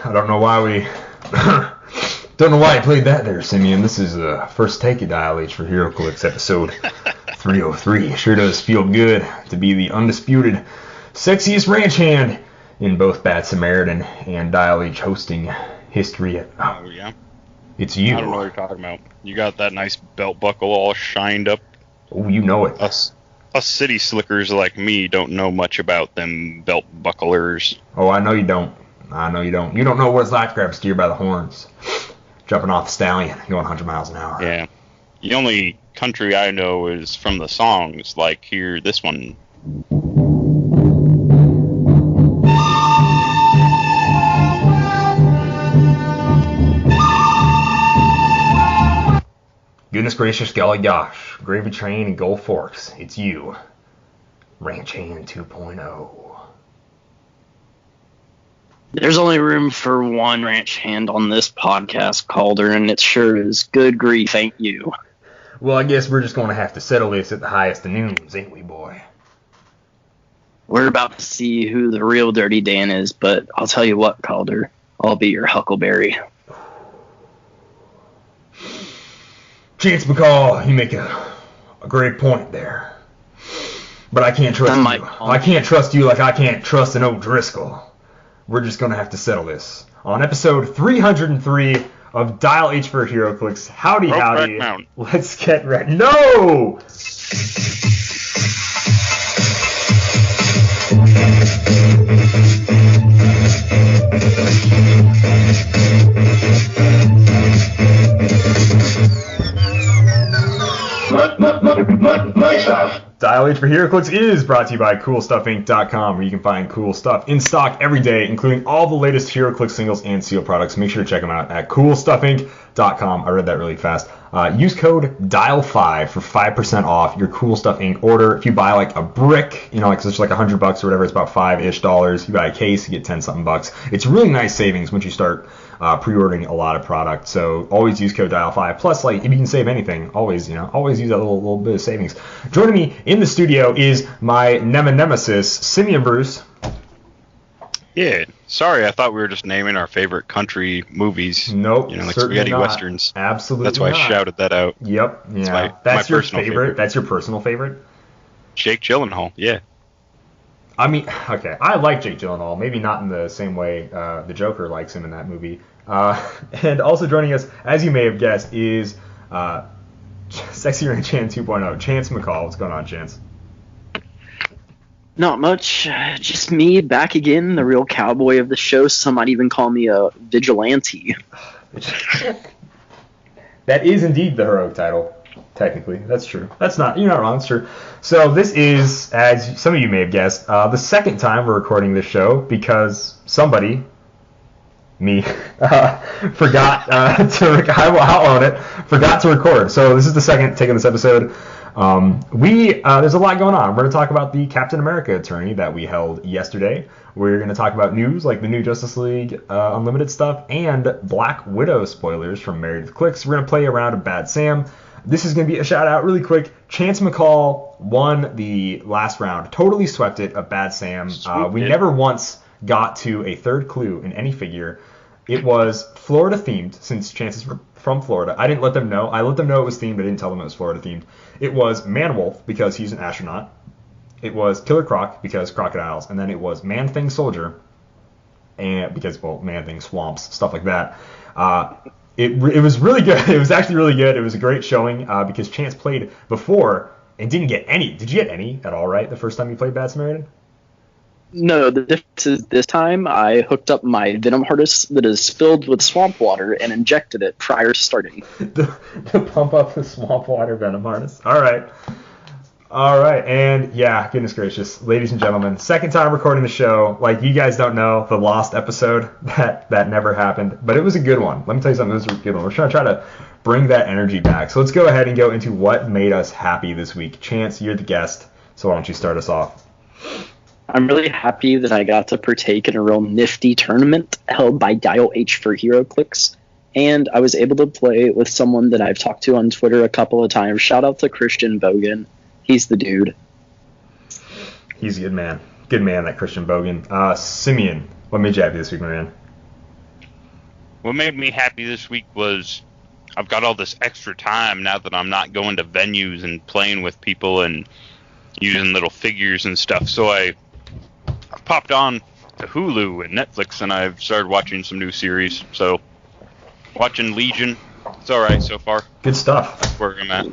I don't know why we... don't know why you played that there, Simeon. This is the first take of Dial H for Heroclix, episode 303. Sure does feel good to be the undisputed sexiest ranch hand in both Bad Samaritan and Dial H hosting history. Oh, yeah? It's you. I don't know what you're talking about. You got that nice belt buckle all shined up. Oh, you know it. Us city slickers like me don't know much about them belt bucklers. Oh, I know you don't. You don't know what it's like to grab a steer by the horns, jumping off the stallion, going 100 miles an hour. Yeah. The only country I know is from the songs, like here, this one. Goodness gracious, golly gosh, gravy train and gold forks, it's you, Ranch Hand 2.0. There's only room for one ranch hand on this podcast, Kalder, and it sure is. Good grief, ain't you? Well, I guess we're just going to have to settle this at the highest of noons, ain't we, boy? We're about to see who the real Dirty Dan is, but I'll tell you what, Kalder, I'll be your Huckleberry. Chance McCall, you make a great point there. But I can't trust you. I can't trust you like I can't trust an O'Driscoll. We're just going to have to settle this. On episode 303 of Dial H for Heroclix, howdy. Let's get ready. No! My stuff. Dial H for Heroclix is brought to you by CoolStuffInc.com, where you can find cool stuff in stock every day, including all the latest Heroclix singles and seal products. Make sure to check them out at CoolStuffInc.com. I read that really fast. Use code DIAL5 for 5% off your Cool Stuff Inc. order. If you buy like a brick, like it's like $100 or whatever, it's about $5-ish. You buy a case, you get 10 something bucks. It's really nice savings once you start pre-ordering a lot of product. So always use code DIAL5. Plus, like, if you can save anything, always use that little bit of savings. Joining me in the studio is my nemesis, Simeon Bruce. Yeah, sorry, I thought we were just naming our favorite country movies. Nope, like spaghetti not. westerns. Absolutely That's why not. I shouted that out. Yep, yeah. That's my your personal favorite. That's your personal favorite? Jake Gyllenhaal, yeah. I mean, okay, I like Jake Gyllenhaal. Maybe not in the same way the Joker likes him in that movie. And also joining us, as you may have guessed, is Sexy Ranch Hand 2.0, Chance McCall. What's going on, Chance? Not much. Just me back again, the real cowboy of the show. Some might even call me a vigilante. That is indeed the heroic title, technically. That's true. You're not wrong. It's true. So this is, as some of you may have guessed, the second time we're recording this show because somebody, me, forgot I'll own it, forgot to record. So this is the second take of this episode. There's a lot going on. We're going to talk about the Captain America tourney that we held yesterday. We're going to talk about news like the new Justice League Unlimited stuff and Black Widow spoilers from Married with Clix. We're going to play a round of Bad Sam. This is going to be a shout out really quick. Chance McCall won the last round. Totally swept it of Bad Sam. We never once got to a third clue in any figure. It was Florida themed since Chance is from Florida. I didn't let them know. I let them know it was themed. I didn't tell them it was Florida themed. It was Man-Wolf because he's an astronaut. It was Killer Croc because crocodiles. And then it was Man-Thing Soldier and because, Man-Thing swamps, stuff like that. It was really good. It was actually really good. It was a great showing because Chance played before and didn't get any. Did you get any at all right the first time you played Bad Samaritan? No, the difference is this time I hooked up my Venom harness that is filled with swamp water and injected it prior to starting. to pump up the swamp water Venom harness. All right. And yeah, goodness gracious, ladies and gentlemen, second time recording the show. Like, you guys don't know the lost episode that never happened, but it was a good one. Let me tell you something. It was a good one. We're trying to bring that energy back. So let's go ahead and go into what made us happy this week. Chance, you're the guest, so why don't you start us off? I'm really happy that I got to partake in a real nifty tournament held by Dial H for Heroclix, and I was able to play with someone that I've talked to on Twitter a couple of times. Shout out to Christian Bogan. He's the dude. He's a good man. Good man, that Christian Bogan. Simeon, what made you happy this week, my man? what made me happy this week was I've got all this extra time now that I'm not going to venues and playing with people and using little figures and stuff. So I popped on to Hulu and Netflix, and I've started watching some new series. So watching Legion, it's all right so far. Good stuff. That's where I'm at.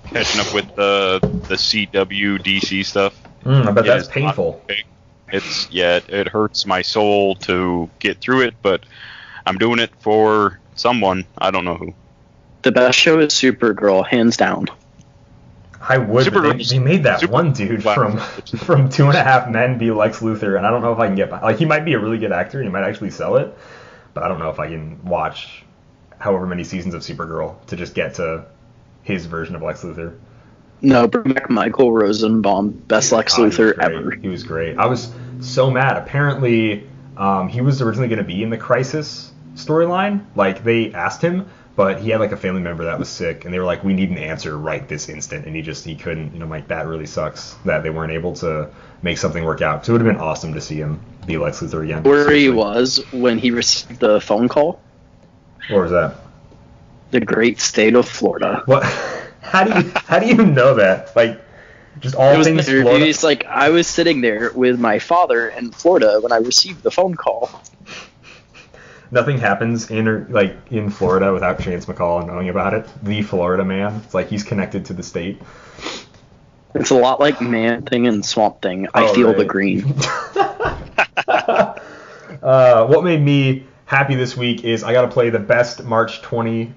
Catching up with the CW DC stuff. I bet that's painful. It hurts my soul to get through it, but I'm doing it for someone. I don't know who. The best show is Supergirl, hands down. I would. They made that one dude from 2.5 Men be Lex Luthor, and I don't know if I can get by. Like, he might be a really good actor, and he might actually sell it, but I don't know if I can watch however many seasons of Supergirl to just get to his version of Lex Luthor. No, bring back Michael Rosenbaum, best Lex Luthor ever. He was great. I was so mad. Apparently, he was originally going to be in the Crisis storyline. Like, they asked him, but he had like a family member that was sick, and they were like, we need an answer right this instant, and he couldn't. Like, that really sucks that they weren't able to make something work out. So it would have been awesome to see him be Lex Luthor again. Where he was when he received the phone call. What was that? The great state of Florida. What? How do you know that? Like, just all things Florida? He's like, I was sitting there with my father in Florida when I received the phone call. Nothing happens in Florida without Chance McCall knowing about it. The Florida man. It's like he's connected to the state. It's a lot like Man Thing and Swamp Thing. I feel the green. What made me happy this week is I got to play the best March 20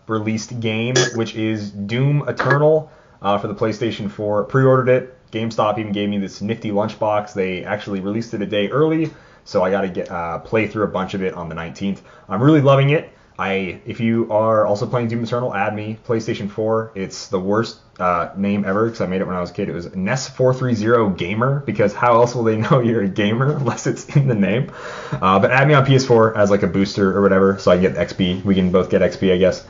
released game, which is Doom Eternal for the PlayStation 4. Pre-ordered it. GameStop even gave me this nifty lunchbox. They actually released it a day early. So I got to play through a bunch of it on the 19th. I'm really loving it. If you are also playing Doom Eternal, add me. PlayStation 4. It's the worst name ever because I made it when I was a kid. It was NES430 Gamer, because how else will they know you're a gamer unless it's in the name? But add me on PS4 as like a booster or whatever, so I can get XP. We can both get XP, I guess.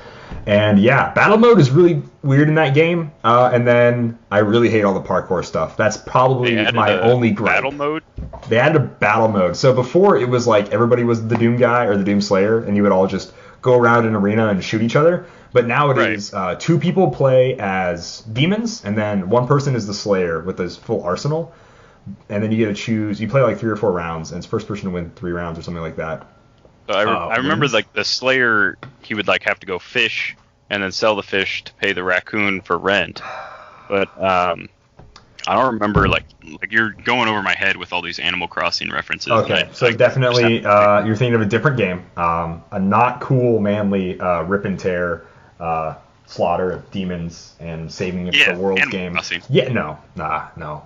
And yeah, battle mode is really weird in that game. And then I really hate all the parkour stuff. That's probably my only gripe. Battle mode? They added a battle mode. So before it was like everybody was the Doom guy or the Doom Slayer, and you would all just go around an arena and shoot each other. But now it is 2 people play as demons, and then 1 person is the Slayer with his full arsenal. And then you get to choose. You play like 3 or 4 rounds, and it's first person to win 3 rounds or something like that. So I remember like the Slayer, he would like have to go fish and then sell the fish to pay the raccoon for rent. But I don't remember, like you're going over my head with all these Animal Crossing references. Okay, so definitely you're thinking of a different game. A not cool, manly rip and tear slaughter of demons and saving the world's game. Crossing. Yeah, no.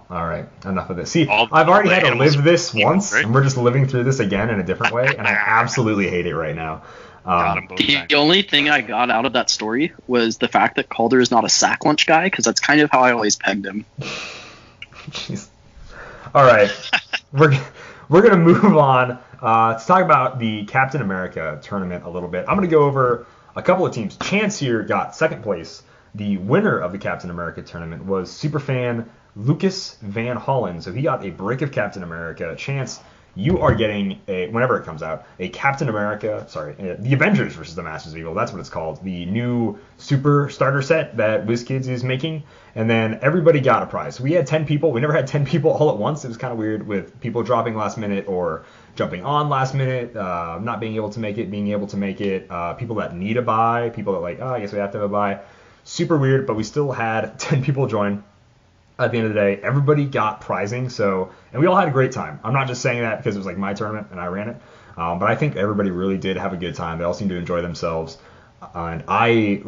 All right, enough of this. See, I've already had to live this once, right? And we're just living through this again in a different way, and I absolutely hate it right now. The only thing I got out of that story was the fact that Kalder is not a sack lunch guy, because that's kind of how I always pegged him. Jeez. All right, we're gonna move on to talk about the Captain America tournament a little bit. I'm gonna go over a couple of teams. Chance here got second place. The winner of the Captain America tournament was superfan Lucas Van Hollen. So he got a break of Captain America. Chance, you are getting whenever it comes out, the Avengers versus the Masters of Evil. That's what it's called. The new super starter set that WizKids is making. And then everybody got a prize. We had 10 people. We never had 10 people all at once. It was kind of weird with people dropping last minute or jumping on last minute, not being able to make it, being able to make it, people that need a buy, people that like, I guess we have to have a buy. Super weird, but we still had 10 people join. At the end of the day, everybody got prizing, and we all had a great time. I'm not just saying that because it was like my tournament and I ran it, but I think everybody really did have a good time. They all seemed to enjoy themselves, and I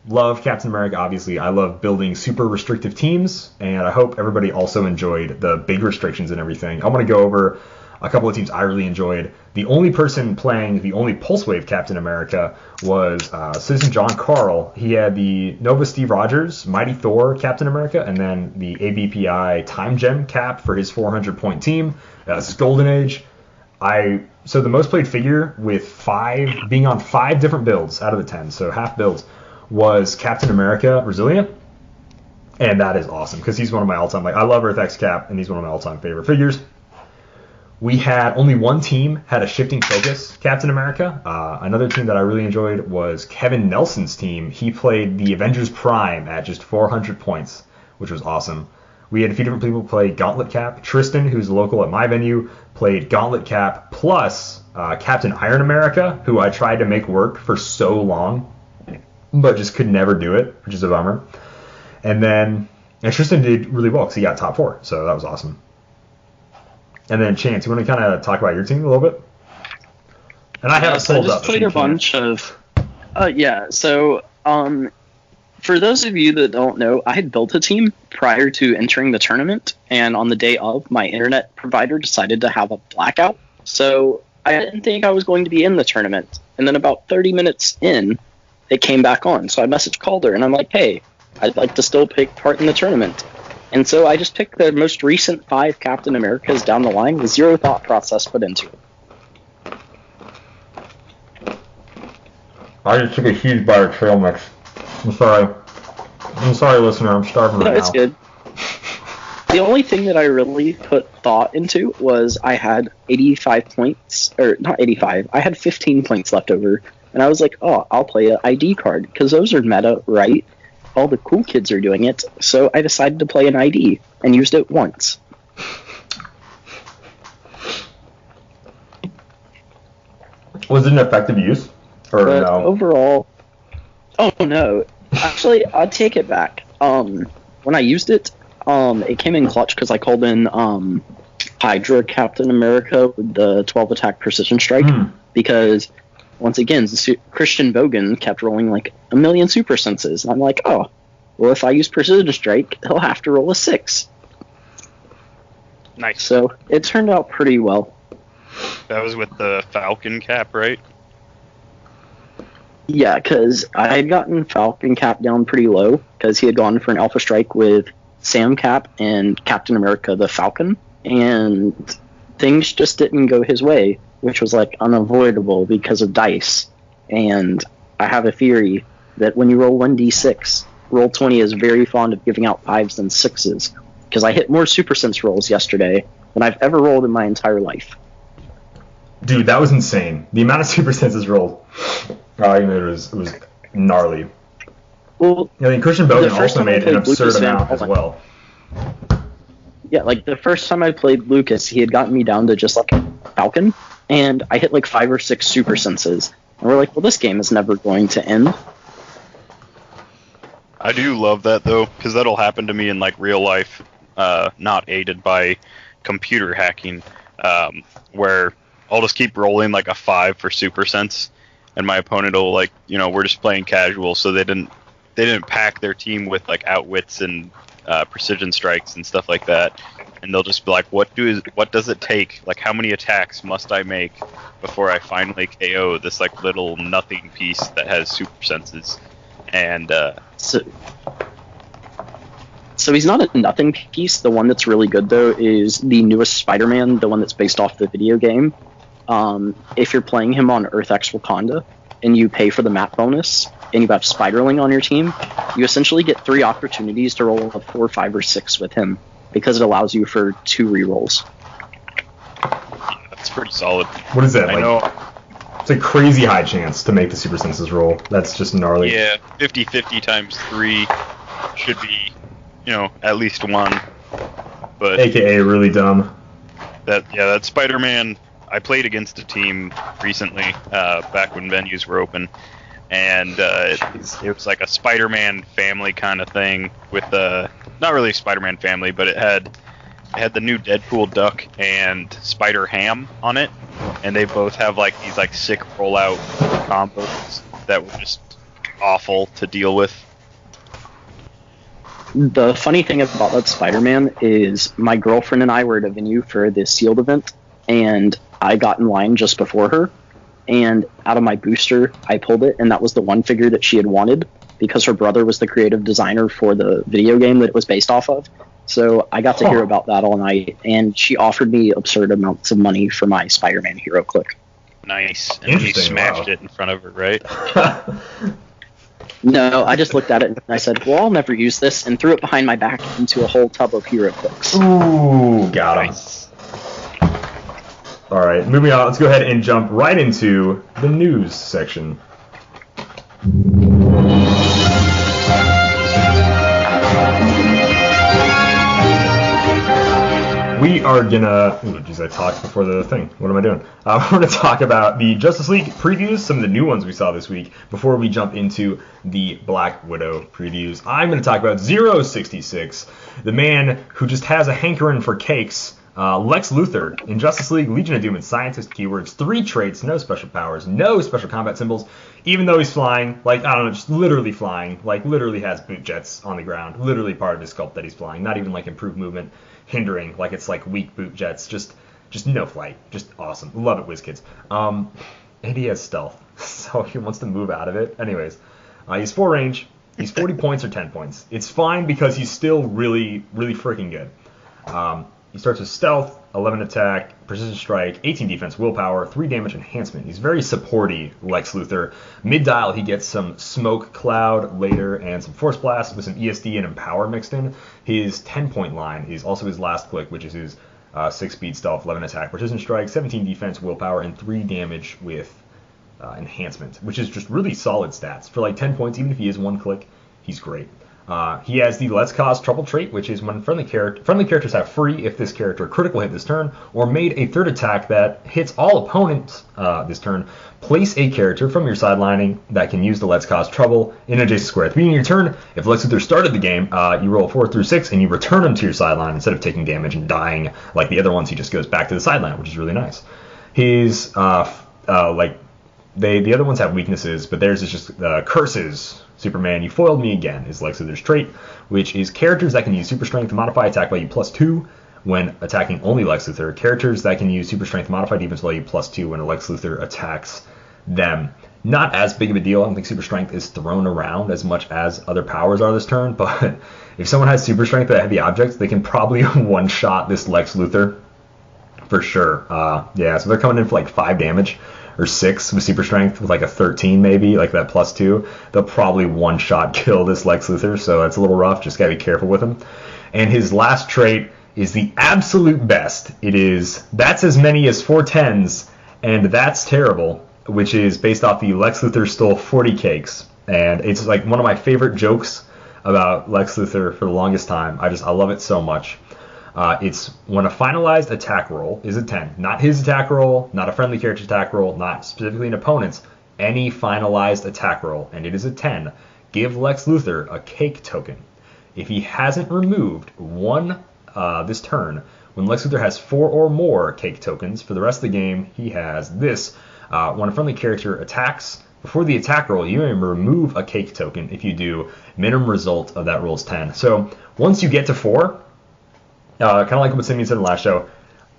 love Captain America. Obviously, I love building super restrictive teams, and I hope everybody also enjoyed the big restrictions and everything. I want to go over a couple of teams I really enjoyed. The only person playing the only Pulse Wave Captain America was Citizen John Karl. He had the Nova Steve Rogers, Mighty Thor Captain America, and then the ABPI Time Gem Cap for his 400-point team. This is Golden Age. So the most played figure with being on 5 different builds out of the 10, so half builds, was Captain America Resilient. And that is awesome because he's one of my all-time, I love Earth X Cap, and he's one of my all-time favorite figures. We had only one team had a shifting focus Captain America. Another team that I really enjoyed was Kevin Nelson's team. He played the Avengers Prime at just 400 points, which was awesome. We had a few different people play Gauntlet Cap. Tristan, who's local at my venue, played Gauntlet Cap plus Captain Iron America, who I tried to make work for so long, but just could never do it, which is a bummer. And Tristan did really well because he got top 4, so that was awesome. And then Chance, you want to kind of talk about your team a little bit? And I have it pulled up. I just played a bunch of. For those of you that don't know, I had built a team prior to entering the tournament, and on the day of, my internet provider decided to have a blackout. So I didn't think I was going to be in the tournament. And then about 30 minutes in, it came back on. So I messaged Kalder, and I'm like, hey, I'd like to still take part in the tournament. And so I just picked the most recent 5 Captain Americas down the line with zero thought process put into it. I just took a huge bite of trail mix. I'm sorry, listener. I'm starving right now. It's good. The only thing that I really put thought into was I had 85 points, or not 85, I had 15 points left over. And I was like, oh, I'll play an ID card, because those are meta, right? All the cool kids are doing it, so I decided to play an ID and used it once. Was it an effective use? Or but no? Overall, oh no. Actually, I'll take it back. When I used it, it came in clutch because I called in Hydra Captain America with the 12 attack precision strike because once again, Christian Bogan kept rolling like a million super senses. And I'm like, oh, well, if I use Precision Strike, he'll have to roll a 6. Nice. So it turned out pretty well. That was with the Falcon cap, right? Yeah, because I had gotten Falcon Cap down pretty low because he had gone for an Alpha Strike with Sam Cap and Captain America the Falcon, and things just didn't go his way, which was like unavoidable because of dice. And I have a theory that when you roll 1d6, Roll20 is very fond of giving out 5s than 6s, because I hit more Super Sense rolls yesterday than I've ever rolled in my entire life. Dude, that was insane. The amount of Super Senses rolled, it was gnarly. Well, I mean, Christian Bogan also made an absurd amount as well. Yeah, like the first time I played Lucas, he had gotten me down to just like Falcon, and I hit like 5 or 6 Super Senses. And we're like, well, this game is never going to end. I do love that, though, because that'll happen to me in like real life, not aided by computer hacking, where I'll just keep rolling like a 5 for Super Sense, and my opponent will like, we're just playing casual, so they didn't pack their team with like outwits and precision strikes and stuff like that, and they'll just be like, what does it take? Like, how many attacks must I make before I finally KO this like little nothing piece that has Super Senses? And so he's not a nothing piece. The one that's really good though is the newest Spider-Man, the one that's based off the video game. If you're playing him on Earth X Wakanda and you pay for the map bonus and you have Spiderling on your team, you essentially get 3 opportunities to roll a 4, 5, or 6 with him because it allows you for 2 rerolls. Yeah, that's pretty solid. What is that? I know. It's a crazy high chance to make the Super Senses roll. That's just gnarly. Yeah, 50-50 times 3 should be, at least 1. But AKA really dumb. That Spider-Man, I played against a team recently, back when venues were open, and it was like a Spider-Man family kind of thing with not really a Spider-Man family, but it had the new Deadpool duck and Spider Ham on it, and they both have like these like sick rollout combos that were just awful to deal with. The funny thing about that Spider-Man is my girlfriend and I were at a venue for the sealed event, and I got in line just before her, and out of my booster I pulled it, and that was the one figure that she had wanted because her brother was the creative designer for the video game that it was based off of. So I got to hear about that all night, and she offered me absurd amounts of money for my Spider-Man Heroclix. Nice. And you smashed it in front of her, right? No, I just looked at it and I said, well, I'll never use this, and threw it behind my back into a whole tub of Heroclix. Ooh, got him. All right, moving on. Let's go ahead and jump right into the news section. We are gonna. Ooh, geez, I talked before the thing. What am I doing? We're gonna talk about the Justice League previews, some of the new ones we saw this week, before we jump into the Black Widow previews. I'm gonna talk about 066, the man who just has a hankering for cakes. Lex Luthor in Justice League, Legion of Doom, and Scientist keywords, 3 traits, no special powers, no special combat symbols, even though he's flying, like, I don't know, just literally flying, like, literally has boot jets on the ground, literally part of his sculpt that he's flying, not even, like, improved movement, hindering, like, it's, like, weak boot jets, just no flight, just awesome, love it, WizKids. And he has stealth, so he wants to move out of it. Anyways, he's 4 range, he's 40 points or 10 points. It's fine because he's still really, really freaking good. He starts with stealth, 11 attack, precision strike, 18 defense, willpower, 3 damage enhancement. He's very supporty, Lex Luthor. Mid-dial, he gets some smoke cloud later and some force blast with some ESD and empower mixed in. His 10-point line is also his last click, which is his 6-speed stealth, 11 attack, precision strike, 17 defense, willpower, and 3 damage with enhancement, which is just really solid stats. For like 10 points, even if he is 1 click, he's great. He has the Let's Cause Trouble trait, which is when friendly characters have free if this character critical hit this turn, or made a third attack that hits all opponents this turn. Place a character from your sidelining that can use the Let's Cause Trouble in an adjacent square. At the beginning of your turn, if Lex Luthor started the game, you roll 4 through 6 and you return him to your sideline instead of taking damage and dying like the other ones. He just goes back to the sideline, which is really nice. His the other ones have weaknesses, but theirs is just curses. Superman, you foiled me again, is Lex Luthor's trait, which is characters that can use super strength to modify attack value +2 when attacking only Lex Luthor. Characters that can use super strength to modify defense value +2 when Lex Luthor attacks them. Not as big of a deal. I don't think super strength is thrown around as much as other powers are this turn, but if someone has super strength but heavy objects, they can probably one-shot this Lex Luthor for sure. Yeah, so they're coming in for like 5 damage. Or 6 with super strength with like a 13 maybe, like that +2, they'll probably one-shot kill this Lex Luthor, so that's a little rough. Just gotta be careful with him. And his last trait is the absolute best. It is, that's as many as 4 10s, and that's terrible, which is based off the Lex Luthor stole 40 cakes. And it's like one of my favorite jokes about Lex Luthor for the longest time. I love it so much. It's when a finalized attack roll is a 10. Not his attack roll, not a friendly character's attack roll, not specifically an opponent's. Any finalized attack roll, and it is a 10. Give Lex Luthor a cake token. If he hasn't removed one this turn, when Lex Luthor has 4 or more cake tokens, for the rest of the game, he has this. When a friendly character attacks, before the attack roll, you may remove a cake token. If you do, minimum result of that roll is 10. So once you get to 4, kind of like what Simeon said in the last show,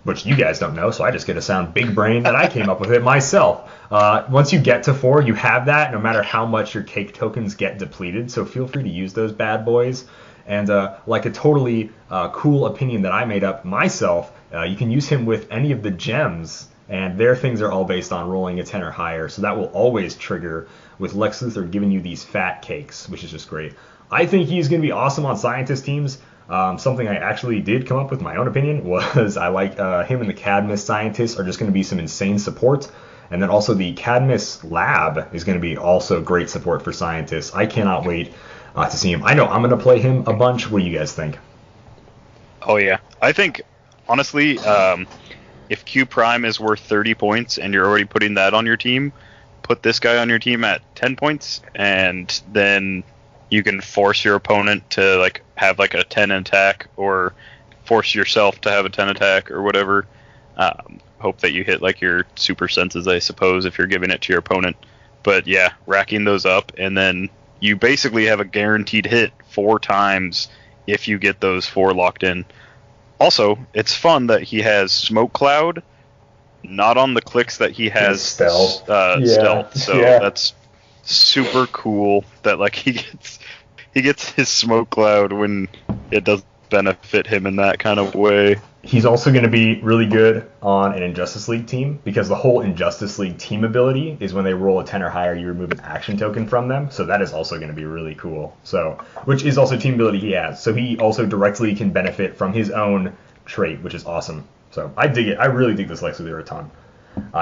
which you guys don't know, so I just get to sound big brain that I came up with it myself. Once you get to 4, you have that no matter how much your cake tokens get depleted, so feel free to use those bad boys. And like a totally cool opinion that I made up myself, you can use him with any of the gems, and their things are all based on rolling a 10 or higher, so that will always trigger with Lex Luthor giving you these fat cakes, which is just great. I think he's going to be awesome on Scientist teams. Something I actually did come up with my own opinion was I like him and the Cadmus Scientists are just going to be some insane support. And then also the Cadmus Lab is going to be also great support for Scientists. I cannot wait to see him. I know I'm going to play him a bunch. What do you guys think? Oh, yeah. I think, honestly, if Q Prime is worth 30 points and you're already putting that on your team, put this guy on your team at 10 points, and then you can force your opponent to like have like a 10 attack, or force yourself to have a 10 attack or whatever. Hope that you hit like your super senses, I suppose, if you're giving it to your opponent. But yeah, racking those up, and then you basically have a guaranteed hit 4 times if you get those 4 locked in. Also, it's fun that he has Smoke Cloud, not on the clicks that he has stealth. Stealth. So that's super cool that like he gets his Smoke Cloud when it does benefit him in that kind of way. He's also going to be really good on an Injustice League team, because the whole Injustice League team ability is when they roll a 10 or higher, you remove an action token from them. So that is also going to be really cool. So, which is also team ability he has. So he also directly can benefit from his own trait, which is awesome. So I dig it. I really dig this Lex Luthor a ton.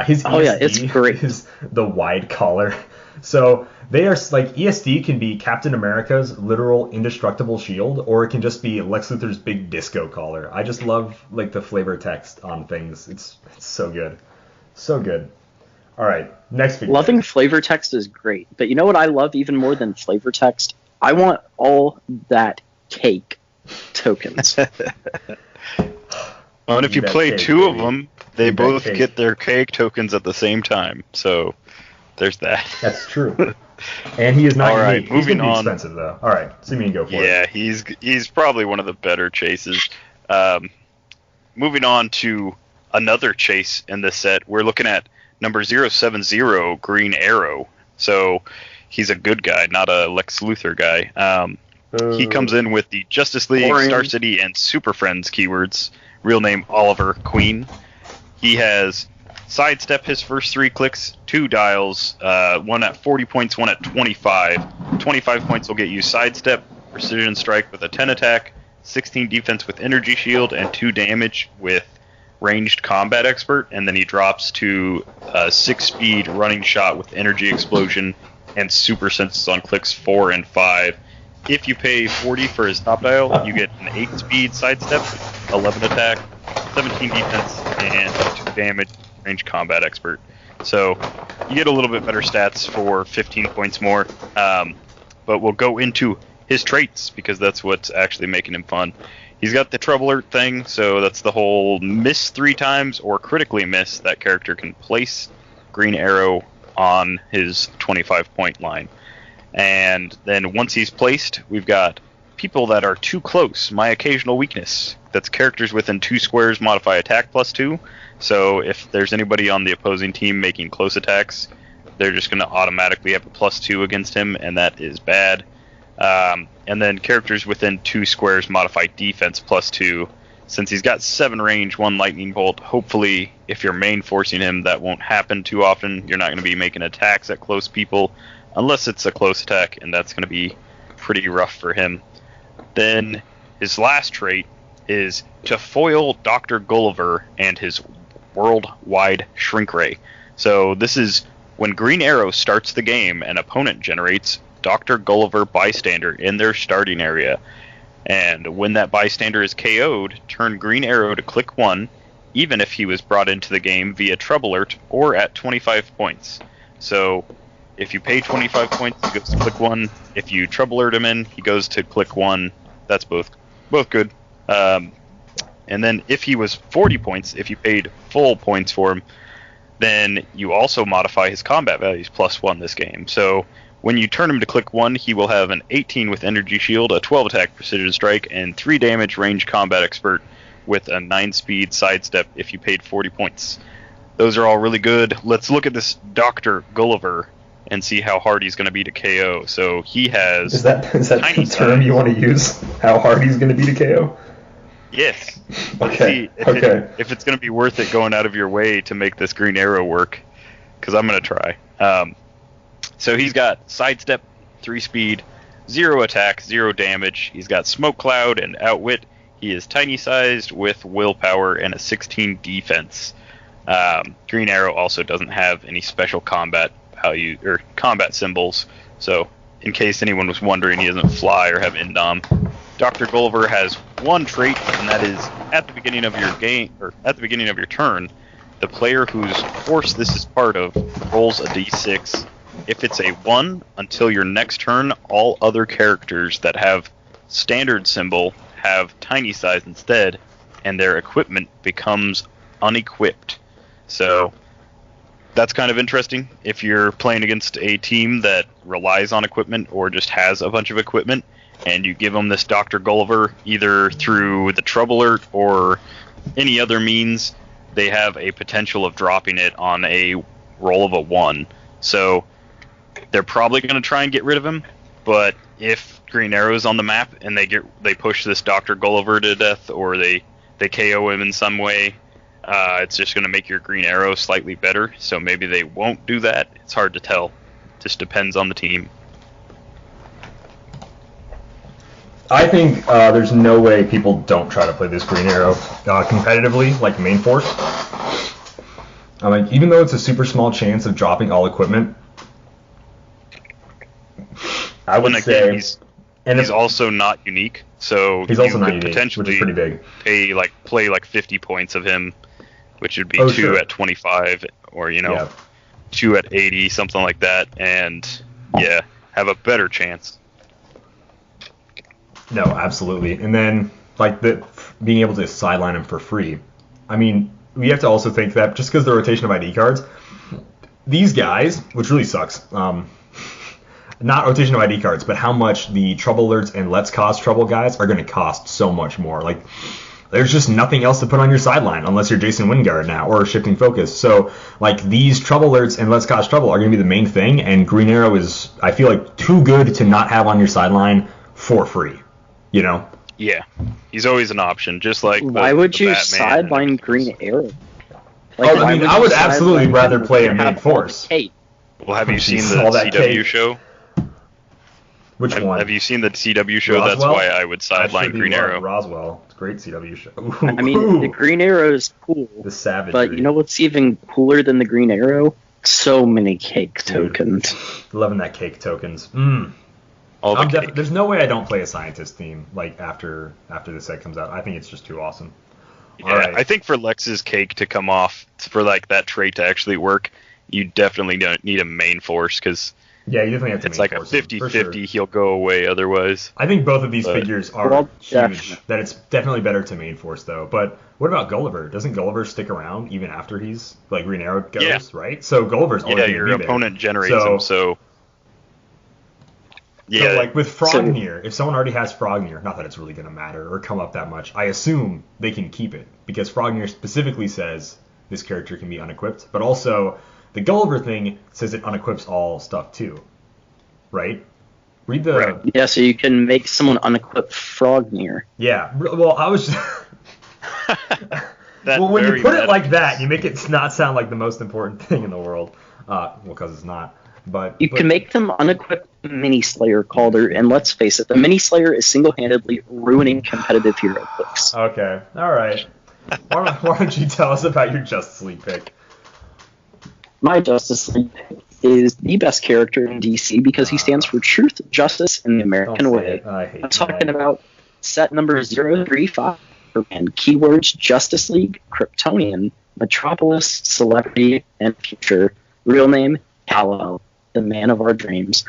His it's great. is the wide collar. So they are like, ESD can be Captain America's literal indestructible shield, or it can just be Lex Luthor's big disco collar. I just love like the flavor text on things. It's so good. So good. All right, next figure. Loving flavor text is great, but you know what I love even more than flavor text? I want all that cake tokens. Well, and if you play two of them, they both get their cake tokens at the same time. So there's that. That's true. And he is not unique. He's going to be expensive, though. All right, Simeon, go for it. Yeah, he's probably one of the better chases. Moving on to another chase in this set, we're looking at number 070, Green Arrow. So he's a good guy, not a Lex Luthor guy. He comes in with the Justice League, Star City, and Super Friends keywords. Real name Oliver Queen. He has sidestep his first 3 clicks, 2 dials, one at 40 points, one at 25. 25 points will get you sidestep, precision strike with a 10 attack, 16 defense with energy shield, and 2 damage with ranged combat expert. And then he drops to 6 speed running shot with energy explosion and super senses on clicks 4 and 5. If you pay 40 for his top dial, you get an 8 speed sidestep, 11 attack, 17 defense, and 2 damage, range combat expert. So you get a little bit better stats for 15 points more. But we'll go into his traits, because that's what's actually making him fun. He's got the Trouble Alert thing, so that's the whole miss 3 times or critically miss. That character can place Green Arrow on his 25 point line. And then once he's placed, we've got people that are too close. My occasional weakness. That's characters within 2 squares modify attack +2. So if there's anybody on the opposing team making close attacks, they're just going to automatically have a +2 against him, and that is bad. And then characters within 2 squares modify defense +2. Since he's got 7 range, 1 lightning bolt, hopefully if you're main forcing him, that won't happen too often. You're not going to be making attacks at close people, unless it's a close attack, and that's going to be pretty rough for him. Then his last trait is to foil Dr. Gulliver and his worldwide shrink ray. So this is when Green Arrow starts the game, an opponent generates Dr. Gulliver bystander in their starting area. And when that bystander is KO'd, turn Green Arrow to click 1, even if he was brought into the game via Trouble Alert or at 25 points. So if you pay 25 points, he goes to click 1. If you Trouble Alert him in, he goes to click 1. That's both good. And then if he was 40 points, if you paid full points for him, then you also modify his combat values +1 this game. So when you turn him to click 1, he will have an 18 with energy shield, a 12 attack precision strike, and 3 damage range combat expert with a 9 speed sidestep if you paid 40 points. Those are all really good. Let's look at this Dr. Gulliver and see how hard he's going to be to KO. So he has... Is that the term you want to use? How hard he's going to be to KO? Yes. Okay. If it's going to be worth it going out of your way to make this Green Arrow work, because I'm going to try. So he's got sidestep, 3 speed, 0 attack, 0 damage. He's got smoke cloud and outwit. He is tiny sized with willpower and a 16 defense. Green Arrow also doesn't have any special combat value or combat symbols. So in case anyone was wondering, he doesn't fly or have Indom. Dr. Gulliver has 1 trait, and that is at the beginning of your game, or at the beginning of your turn, the player whose force this is part of rolls a d6. If it's a 1, until your next turn, all other characters that have standard symbol have tiny size instead, and their equipment becomes unequipped. So that's kind of interesting. If you're playing against a team that relies on equipment or just has a bunch of equipment, and you give them this Dr. Gulliver either through the Trouble Alert or any other means, they have a potential of dropping it on a roll of a 1. So they're probably going to try and get rid of him, but if Green Arrow's on the map and they push this Dr. Gulliver to death, or they KO him in some way, it's just going to make your Green Arrow slightly better. So maybe they won't do that. It's hard to tell. Just depends on the team. I think there's no way people don't try to play this Green Arrow competitively, like main force. Even though it's a super small chance of dropping all equipment, I would say he's also not unique, so he's also not could unique, potentially which is pretty big. play 50 points of him, which would be 2 at 25, or 2 at 80, something like that, and have a better chance. No, absolutely. And then being able to sideline him for free. We have to also think that just because the rotation of ID cards, these guys, which really sucks, not rotation of ID cards, but how much the trouble alerts and let's cause trouble guys are going to cost so much more. There's just nothing else to put on your sideline unless you're Jason Wingard now or shifting focus. So these trouble alerts and let's cause trouble are going to be the main thing, and Green Arrow is, I feel like, too good to not have on your sideline for free. Yeah, he's always an option, just like why would you Batman sideline Green Arrow? I would absolutely rather play a main force. Well, have you seen the CW show? Which one? Have you seen the CW show? Roswell? That's why I would sideline Green Arrow. Roswell. It's a great CW show. The Green Arrow is cool. The savagery. But you know what's even cooler than the Green Arrow? So many cake tokens. Loving that cake tokens. There's no way I don't play a scientist theme after the set comes out. I think it's just too awesome. Yeah, all right. I think for Lex's cake to come off, for that trait to actually work, you definitely don't need a main force, because you definitely have to. It's like a 50-50. Sure. He'll go away otherwise. I think both of these figures are huge. That it's definitely better to main force though. But what about Gulliver? Doesn't Gulliver stick around even after he's Green Arrow goes, right? So Gulliver's always your opponent generates him. So So with Frognir, if someone already has Frognir, not that it's really going to matter or come up that much, I assume they can keep it, because Frognir specifically says this character can be unequipped, but also the Gulliver thing says it unequips all stuff too, right? Read the... Right. Yeah, so you can make someone unequip Frognir. Yeah, well, I was just... well, when you put it like that, you make it not sound like the most important thing in the world. Because it's not. But you can make them unequipped Mini Slayer Calder, and let's face it, the Mini Slayer is single-handedly ruining competitive Heroclix. Okay, all right. Why don't you tell us about your Justice League pick? My Justice League pick is the best character in DC because he stands for truth, justice, and the American way. I'm talking about set number 035 and keywords Justice League, Kryptonian, Metropolis, Celebrity, and Future. Real name, Kal-El, the man of our dreams.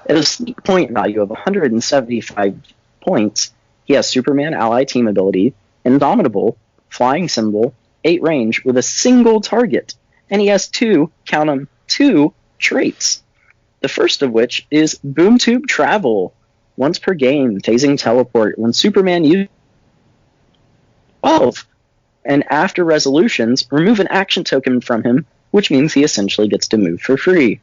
At a sneak point value of 175 points, he has Superman ally team ability, Indomitable, flying symbol, 8 range with a single target, and he has two traits. The first of which is Boom Tube Travel. Once per game, phasing teleport when Superman uses 12. And after resolutions, remove an action token from him, which means he essentially gets to move for free.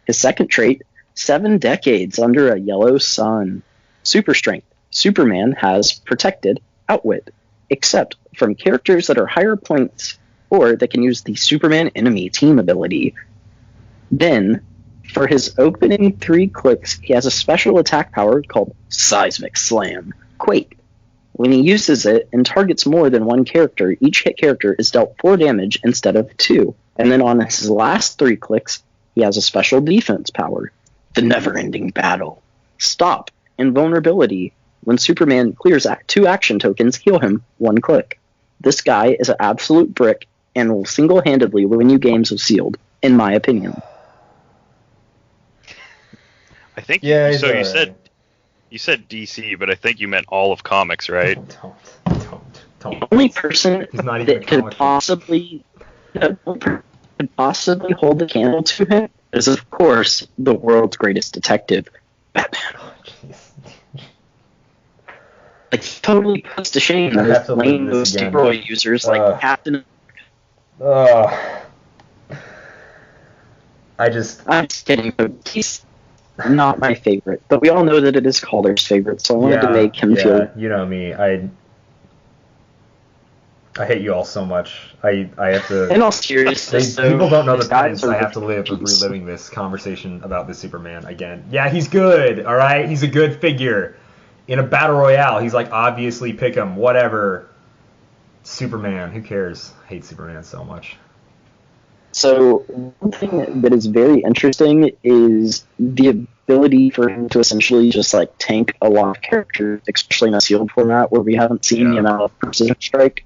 His second trait, 7 decades under a yellow sun. Super strength. Superman has protected outwit, except from characters that are higher points or that can use the Superman enemy team ability. Then, for his opening 3 clicks, he has a special attack power called Seismic Slam. Quake. When he uses it and targets more than one character, each hit character is dealt 4 damage instead of 2. And then on his last 3 clicks, he has a special defense power, the Never-Ending Battle. Stop. Invulnerability. When Superman clears 2 action tokens, heal him 1 click. This guy is an absolute brick and will single-handedly win you games of Sealed, in my opinion. I think you said DC, but I think you meant all of comics, right? Don't. The only person that could possibly hold the candle to him is, of course, the world's greatest detective, Batman. He totally puts to shame those lame steroid users like Captain. I'm just kidding, but he's not my favorite. But we all know that it is Calder's favorite, so I wanted to make him feel... You know me, I hate you all so much. I have to... In all seriousness, people don't know the pains I have to live of reliving this conversation about this Superman again. Yeah, he's good, alright? He's a good figure. in a battle royale, he's like, obviously pick him, whatever. Superman, who cares? I hate Superman so much. So one thing that is very interesting is the ability for him to essentially just like tank a lot of characters, especially in a sealed format where we haven't seen the amount of precision strike,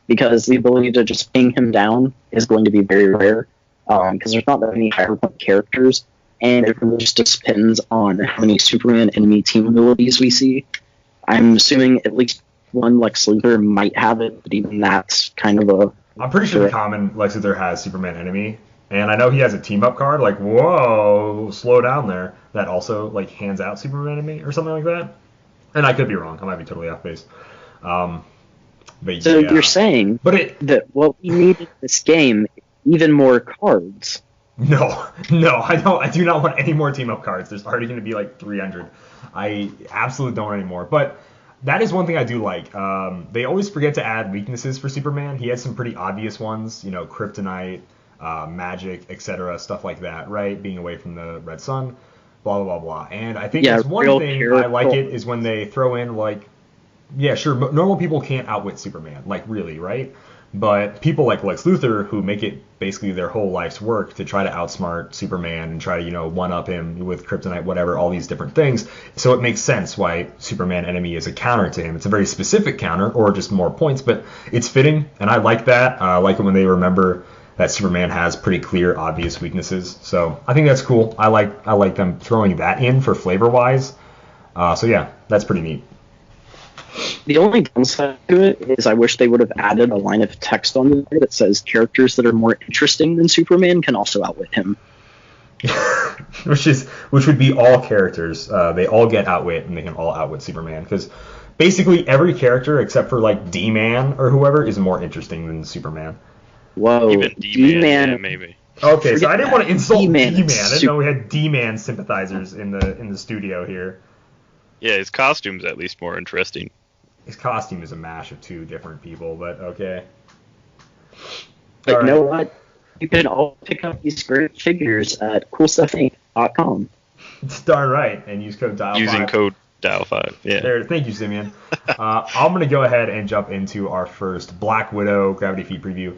because the ability to just ping him down is going to be very rare, because there's not that many higher point characters, and it really just depends on how many Superman enemy team abilities we see. I'm assuming at least one Lex Luthor might have it, but even that's kind of a... I'm pretty sure the common Lex Luthor has Superman enemy, and I know he has a team-up card, like, whoa, slow down there, that also, like, hands out Superman enemy or something like that. And I could be wrong. I might be totally off base. But so you're saying that what we need in this game, even more cards. No, I do not want any more team-up cards. There's already going to be, like, 300. I absolutely don't want any more. But that is one thing I do like. They always forget to add weaknesses for Superman. He has some pretty obvious ones, kryptonite, magic, etc., stuff like that, right? Being away from the red sun, blah, blah, blah, blah. And I think that's one thing I like it is when they throw in, like, yeah, sure, normal people can't outwit Superman, like, really, right? But people like Lex Luthor, who make it basically their whole life's work to try to outsmart Superman and try to, one-up him with kryptonite, whatever, all these different things. So it makes sense why Superman enemy is a counter to him. It's a very specific counter, or just more points, but it's fitting, and I like that. I like it when they remember that Superman has pretty clear, obvious weaknesses. So I think that's cool. I like them throwing that in for flavor-wise. So yeah, that's pretty neat. The only downside to it is I wish they would have added a line of text on there that says characters that are more interesting than Superman can also outwit him. which would be all characters. They all get outwit, and they can all outwit Superman. Because basically every character except for like D-Man or whoever is more interesting than Superman. Whoa, even D-Man, yeah, maybe. Okay, so I didn't want to insult D-Man. I didn't know we had D-Man sympathizers in the studio here. Yeah, his costume's at least more interesting. His costume is a mash of two different people, but okay. But you know what? You can all pick up these great figures at coolstuffinc.com. It's darn right, and use code DIAL5. Using code DIAL5, yeah. There, thank you, Simeon. I'm going to go ahead and jump into our first Black Widow Gravity Feed preview,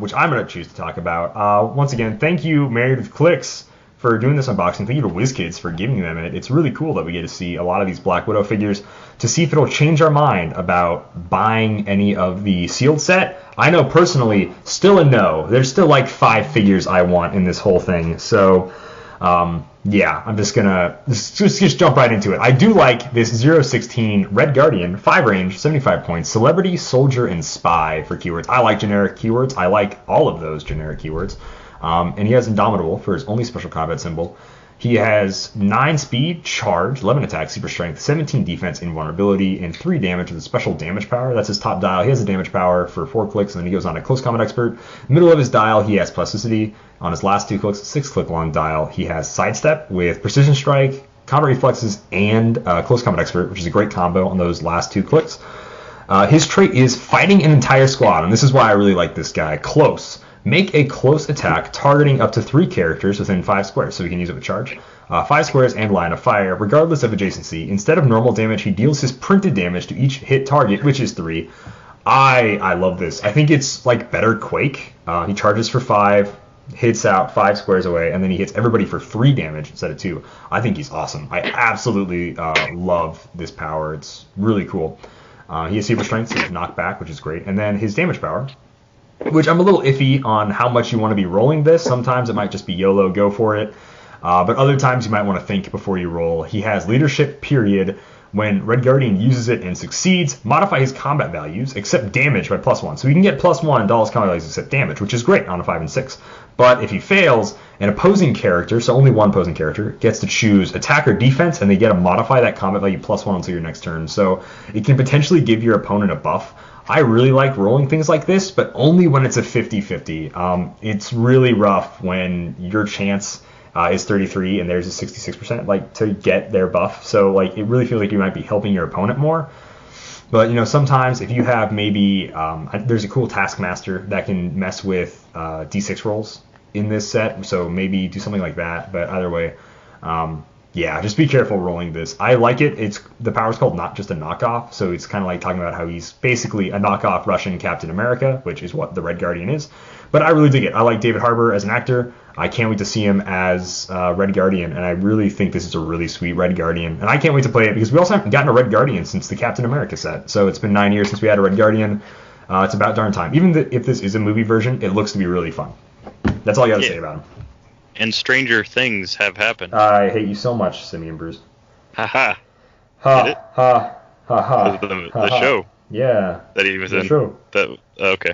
which I'm going to choose to talk about. Once again, thank you, Married with Clix, for doing this unboxing. Thank you to WizKids for giving them it. It's really cool that we get to see a lot of these Black Widow figures to see if it'll change our mind about buying any of the sealed set. I know personally, still a no. There's still like 5 figures I want in this whole thing. So, yeah, I'm just gonna just jump right into it. I do like this 016 Red Guardian, 5 range, 75 points, Celebrity, Soldier, and Spy for keywords. I like generic keywords. I like all of those generic keywords. And he has Indomitable for his only special combat symbol. He has 9 speed, charge, 11 attack, super strength, 17 defense, invulnerability, and 3 damage with a special damage power. That's his top dial. He has a damage power for 4 clicks, and then he goes on to Close Combat Expert. Middle of his dial, he has plasticity. On his last 2 clicks, 6-click long dial, he has Sidestep with Precision Strike, Combat Reflexes, and Close Combat Expert, which is a great combo on those last 2 clicks. His trait is Fighting an Entire Squad, and this is why I really like this guy. Close. Make a close attack targeting up to 3 characters within 5 squares, so we can use it with charge. 5 squares and line of fire, regardless of adjacency. Instead of normal damage, he deals his printed damage to each hit target, which is 3. I love this. I think it's like better Quake. He charges for 5, hits out 5 squares away, and then he hits everybody for 3 damage instead of 2. I think he's awesome. I absolutely love this power. It's really cool. He has super strength, so he's knockback, which is great. And then his damage power, which I'm a little iffy on how much you want to be rolling this. Sometimes it might just be YOLO, go for it. But other times you might want to think before you roll. He has leadership, period. When Red Guardian uses it and succeeds, modify his combat values, except damage by +1. So he can get +1 to all his combat values except damage, which is great on a 5 and 6. But if he fails, an opposing character, so only one opposing character, gets to choose attack or defense, and they get to modify that combat value +1 until your next turn. So it can potentially give your opponent a buff. I really like rolling things like this, but only when it's a 50-50. It's really rough when your chance is 33 and there's a 66% like to get their buff. So like it really feels like you might be helping your opponent more. But sometimes if you have maybe there's a cool Taskmaster that can mess with D6 rolls in this set. So maybe do something like that. But either way, Yeah, just be careful rolling this. I like it. The power's called Not Just a Knockoff, so it's kind of like talking about how he's basically a knockoff Russian Captain America, which is what the Red Guardian is. But I really dig it. I like David Harbour as an actor. I can't wait to see him as Red Guardian, and I really think this is a really sweet Red Guardian. And I can't wait to play it because we also haven't gotten a Red Guardian since the Captain America set. So it's been 9 years since we had a Red Guardian. It's about darn time. Even if this is a movie version, it looks to be really fun. That's all I got to say about him. And stranger things have happened. I hate you so much, Simeon Bruce. Ha. Ha ha ha. The show. Yeah. That he was the in. Show. Okay.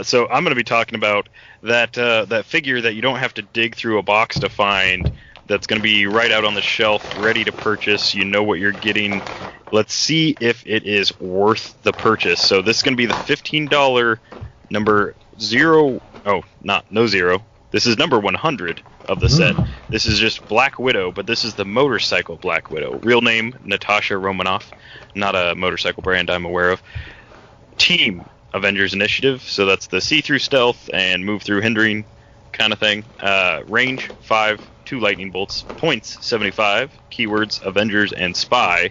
So I'm going to be talking about that figure that you don't have to dig through a box to find. That's going to be right out on the shelf, ready to purchase. You know what you're getting. Let's see if it is worth the purchase. So this is going to be the $15 number 0. Oh, no 0. This is number 100 of the set. This is just Black Widow, but this is the motorcycle Black Widow. Real name, Natasha Romanoff. Not a motorcycle brand I'm aware of. Team, Avengers Initiative. So that's the see-through stealth and move-through hindering kind of thing. Range, 5, 2 lightning bolts. Points, 75. Keywords, Avengers and Spy.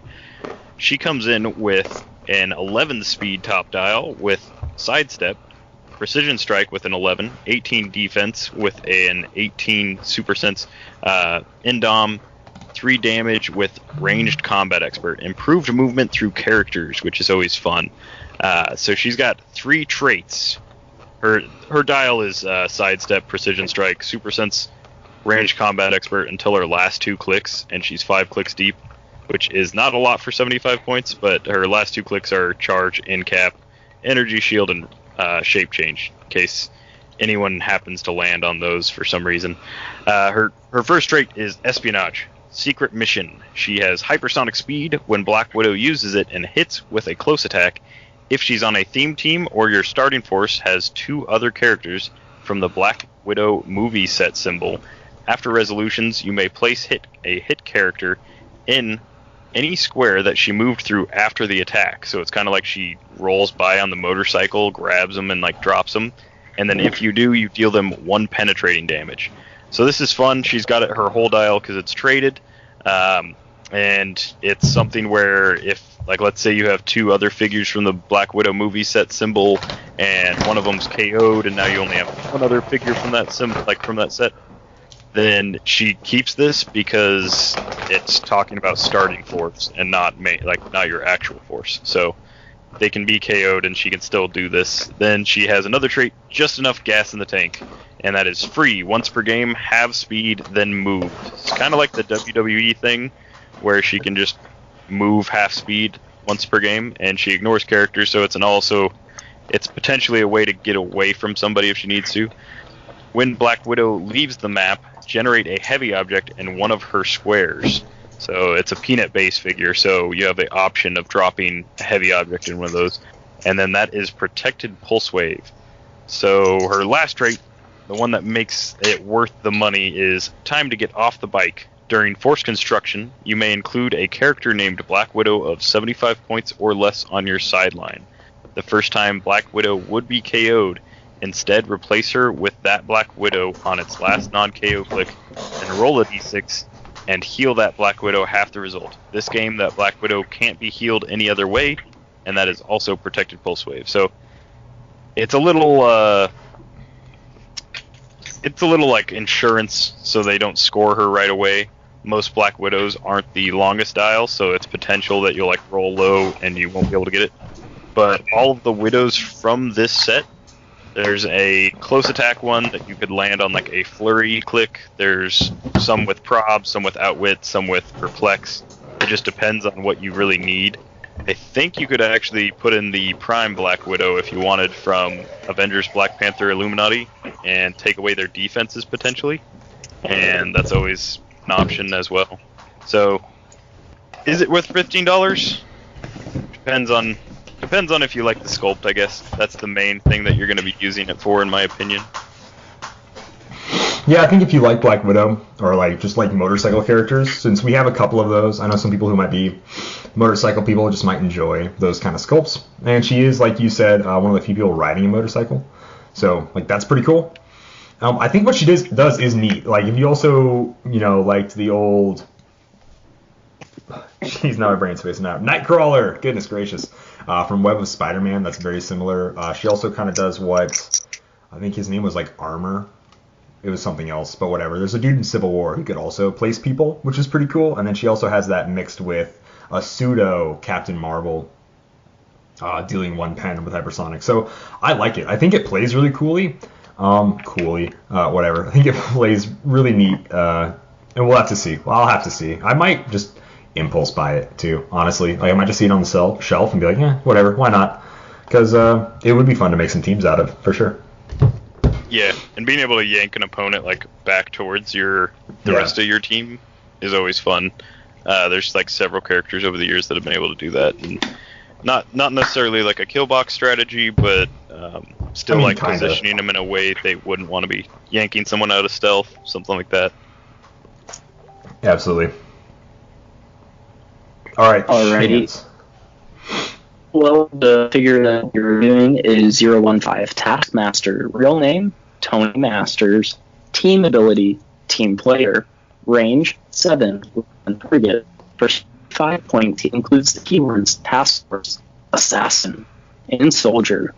She comes in with an 11 speed top dial with sidestep. Precision strike with an 11, 18 defense with an 18 super sense, indom, 3 damage with ranged combat expert, improved movement through characters, which is always fun. So she's got 3 traits. Her dial is sidestep, precision strike, super sense, ranged combat expert until her last 2 clicks, and she's 5 clicks deep, which is not a lot for 75 points, but her last 2 clicks are charge, incap, energy shield, and shape change, in case anyone happens to land on those for some reason. Her first trait is espionage, secret mission. She has hypersonic speed when Black Widow uses it and hits with a close attack. If she's on a theme team or your starting force has 2 other characters from the Black Widow movie set symbol, after resolutions you may place a hit character in any square that she moved through after the attack. So it's kind of like she rolls by on the motorcycle, grabs them, and drops them. And then if you do, you deal them 1 penetrating damage. So this is fun. She's got her whole dial because it's traded. And it's something where if, let's say you have 2 other figures from the Black Widow movie set symbol, and one of them's KO'd, and now you only have 1 other figure from that symbol, from that set, then she keeps this because it's talking about starting force and not your actual force. So they can be KO'd and she can still do this. Then she has another trait, just enough gas in the tank, and that is free once per game, have speed, then move. It's kind of like the WWE thing where she can just move half speed once per game, and she ignores characters, so it's potentially a way to get away from somebody if she needs to. When Black Widow leaves the map, generate a heavy object in one of her squares. So it's a peanut-based figure, so you have the option of dropping a heavy object in one of those. And then that is Protected Pulse Wave. So her last trait, the one that makes it worth the money, is time to get off the bike. During force construction, you may include a character named Black Widow of 75 points or less on your sideline. The first time Black Widow would be KO'd, instead, replace her with that Black Widow on its last non-KO click, and roll a d6, and heal that Black Widow half the result. This game, that Black Widow can't be healed any other way, and that is also Protected Pulse Wave. So, it's a little like insurance, so they don't score her right away. Most Black Widows aren't the longest dial, so it's potential that you'll roll low and you won't be able to get it. But all of the Widows from this set, there's a close attack one that you could land on a flurry click. There's some with prob, some with outwit, some with perplex. It just depends on what you really need. I think you could actually put in the Prime Black Widow if you wanted from Avengers, Black Panther, Illuminati, and take away their defenses potentially. And that's always an option as well. So, is it worth $15? Depends on if you like the sculpt, I guess. That's the main thing that you're going to be using it for, in my opinion. Yeah, I think if you like Black Widow, or just motorcycle characters, since we have a couple of those, I know some people who might be motorcycle people just might enjoy those kind of sculpts. And she is, like you said, one of the few people riding a motorcycle. So, that's pretty cool. I think what she does is neat. If you also, liked the old Jeez, now my brain's spacing out. Nightcrawler, goodness gracious. From Web of Spider-Man, that's very similar. She also kind of does what, I think his name was like Armor. It was something else, but whatever. There's a dude in Civil War who could also place people, which is pretty cool. And then she also has that mixed with a pseudo Captain Marvel, dealing 1 pen with hypersonic. So I like it. I think it plays really coolly. Whatever. I think it plays really neat. And we'll have to see. Well, I'll have to see. I might just impulse buy it too, honestly. Like I might just see it on the shelf and be like, whatever, why not? Because it would be fun to make some teams out of, for sure. Yeah, and being able to yank an opponent like back towards the rest of your team is always fun. There's like several characters over the years that have been able to do that, and not necessarily like a kill box strategy, but still positioning them in a way they wouldn't want to be yanking someone out of stealth, something like that. Absolutely. All right. Alrighty. Well, the figure that you're reviewing is 015 Taskmaster. Real name, Tony Masters. Team ability, Team Player. Range, 7. Target, for 5 points. He includes the keywords Task Force, Assassin, and Soldier.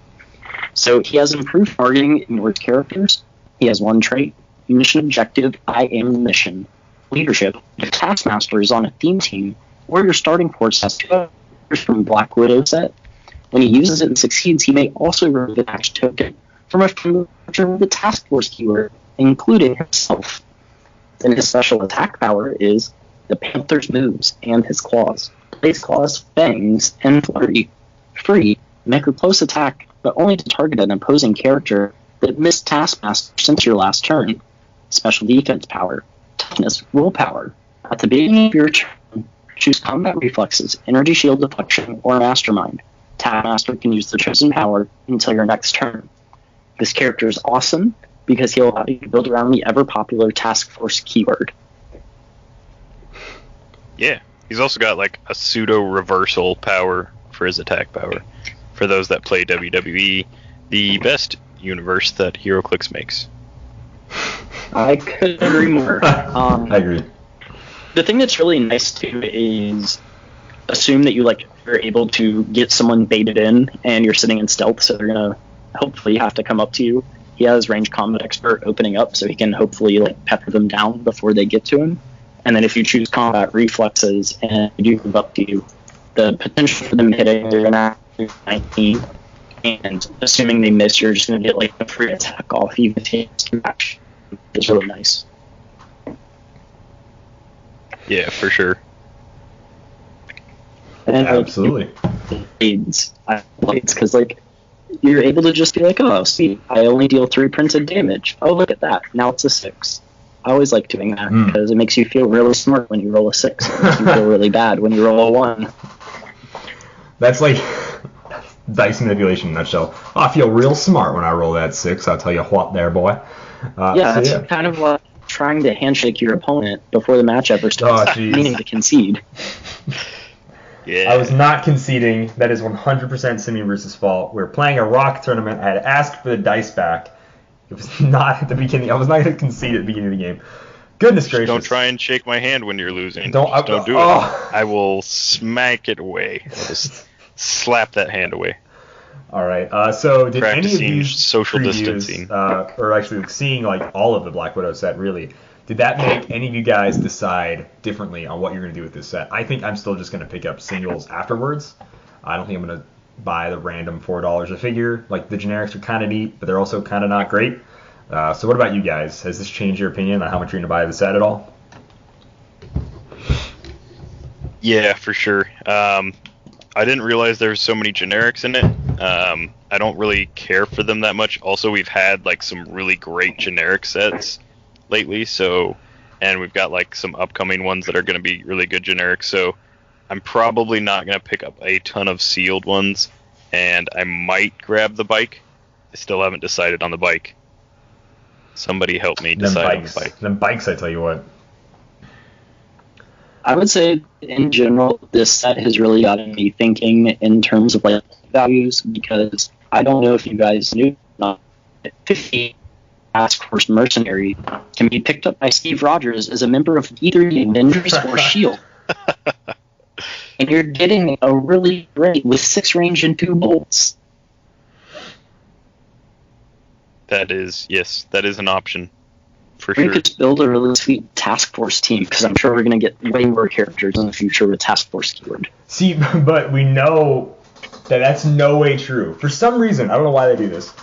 So he has improved targeting in words characters. He has 1 trait, mission objective, I am the mission. Leadership, if Taskmaster is on a theme team, or your starting force has 2 from Black Widow set. When he uses it and succeeds, he may also remove an action token from a familiar with the Task Force keyword, including himself. Then his special attack power is the Panther's moves and his claws. His claws, fangs, and flurry. Free, make a close attack, but only to target an opposing character that missed Taskmaster since your last turn. Special defense power, toughness, willpower. At the beginning of your turn, choose combat reflexes, energy shield deflection, or mastermind. Taskmaster can use the chosen power until your next turn. This character is awesome because he'll allow you to build around the ever-popular Task Force keyword. Yeah, he's also got like a pseudo reversal power for his attack power. For those that play WWE, the best universe that Heroclix makes. I couldn't agree more. I agree. The thing that's really nice too is assume that you're able to get someone baited in and you're sitting in stealth, so they're gonna hopefully have to come up to you. He has range combat expert opening up, so he can hopefully pepper them down before they get to him. And then if you choose combat reflexes and they do move up to you, the potential for them hitting, they're gonna have 19, and assuming they miss, you're just gonna get a free attack off even if it's too much. It's really nice. Yeah, for sure. And absolutely. Blades because you're able to just be oh, see, I only deal 3 printed damage. Oh, look at that. Now it's a 6. I always like doing that because it makes you feel really smart when you roll a 6. It makes you feel really bad when you roll a 1. That's dice manipulation in a nutshell. I feel real smart when I roll that 6. I'll tell you what there, boy. That's kind of like trying to handshake your opponent before the match ever starts, meaning to concede. Yeah. I was not conceding. That is 100% Simeon versus fault. We were playing a rock tournament. I had asked for the dice back. It was not at the beginning. I was not going to concede at the beginning of the game. Goodness gracious. Don't try and shake my hand when you're losing. Don't do it. I will smack it away. I'll just slap that hand away. All right. So did Practicing any of these social previews, distancing, or actually seeing all of the Black Widow set, really, did that make any of you guys decide differently on what you're going to do with this set? I think I'm still just going to pick up singles afterwards. I don't think I'm going to buy the random $4 a figure. The generics are kind of neat, but they're also kind of not great. So what about you guys? Has this changed your opinion on how much you're going to buy the set at all? Yeah, for sure. I didn't realize there were so many generics in it. I don't really care for them that much. Also, we've had some really great generic sets lately, and we've got some upcoming ones that are going to be really good generics. So I'm probably not going to pick up a ton of sealed ones, and I might grab the bike. I still haven't decided on the bike. Somebody help me decide on the bike. Them bikes, I tell you what. I would say, in general, this set has really gotten me thinking in terms of values, because I don't know if you guys knew, 50 Task Force Mercenary can be picked up by Steve Rogers as a member of either the Avengers or S.H.I.E.L.D. and you're getting a really great with 6 range and 2 bolts. That is an option. For We sure. could build a really sweet task force team, because I'm sure we're going to get way more characters in the future with task force keyword. See, but we know that that's no way true. For some reason, I don't know why they do this.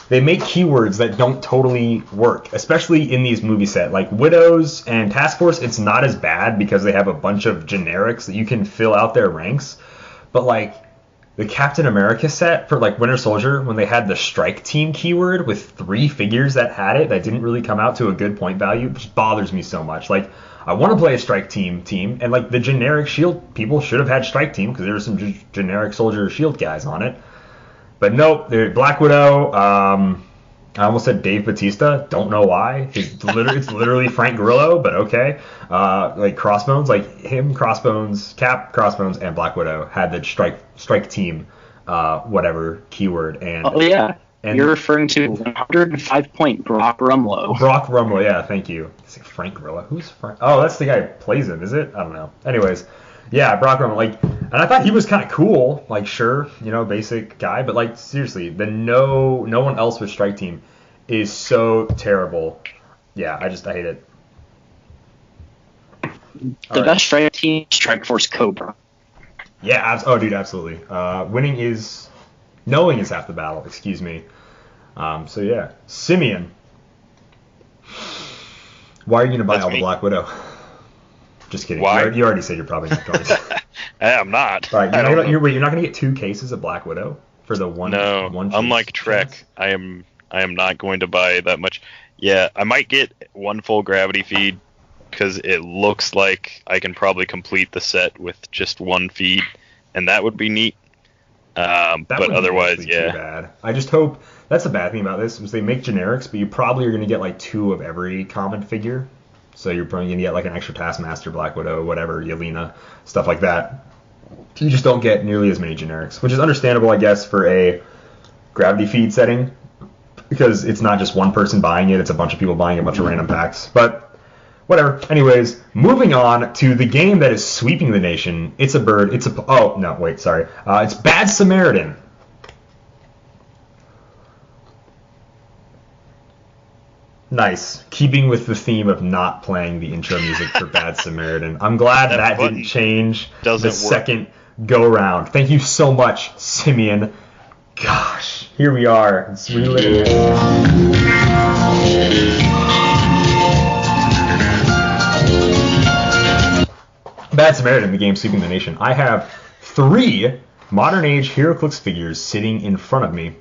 They make keywords that don't totally work, especially in these movie set. Like Widows and Task Force, it's not as bad because they have a bunch of generics that you can fill out their ranks. But like the Captain America set for like Winter Soldier, when they had the Strike Team keyword with 3 figures that had it, that didn't really come out to a good point value, which bothers me so much. Like, I want to play a Strike Team, and like the generic Shield people should have had Strike Team because there were some generic Soldier Shield guys on it. But nope, Black Widow. I almost said Dave Bautista. Don't know why. It's literally Frank Grillo, but okay. Like Crossbones, like him, Crossbones, Cap, Crossbones, and Black Widow had the strike team, whatever keyword. And oh yeah, and you're referring to 105-point Brock Rumlow. Brock Rumlow, yeah, thank you. Frank Grillo. Who's Frank? Oh, that's the guy who plays him, is it? I don't know. Anyways. Yeah, Brock Rumlow, like, and I thought he was kind of cool, like, sure, basic guy, but like, seriously, no one else with Strike Team is so terrible. Yeah, I hate it. The best Strike Team, Strike Force Cobra. Yeah, dude, absolutely. Knowing is half the battle. Excuse me. So yeah, Simeon. Why are you gonna buy all the Black Widow? Just kidding. Why? You already said you're probably not going to. I'm not. All right, you're not going to get 2 cases of Black Widow for the one. No, one unlike Trek, chance? I am not going to buy that much. Yeah, I might get 1 full gravity feed because it looks like I can probably complete the set with just 1 feed, and that would be neat. But otherwise, yeah. Too bad. I just hope that's the bad thing about this is they make generics, but you probably are going to get like 2 of every common figure. So you're probably going to get like an extra Taskmaster, Black Widow, whatever, Yelena, stuff like that. You just don't get nearly as many generics, which is understandable, I guess, for a gravity feed setting, because it's not just one person buying it, it's a bunch of people buying a bunch of random packs. But whatever. Anyways, moving on to the game that is sweeping the nation. It's Bad Samaritan. Nice. Keeping with the theme of not playing the intro music for Bad Samaritan. I'm glad that didn't change the second go-around. Thank you so much, Simeon. Gosh, here we are. It's reliving it. Bad Samaritan, the game sweeping the nation. I have 3 modern age Heroclix figures sitting in front of me.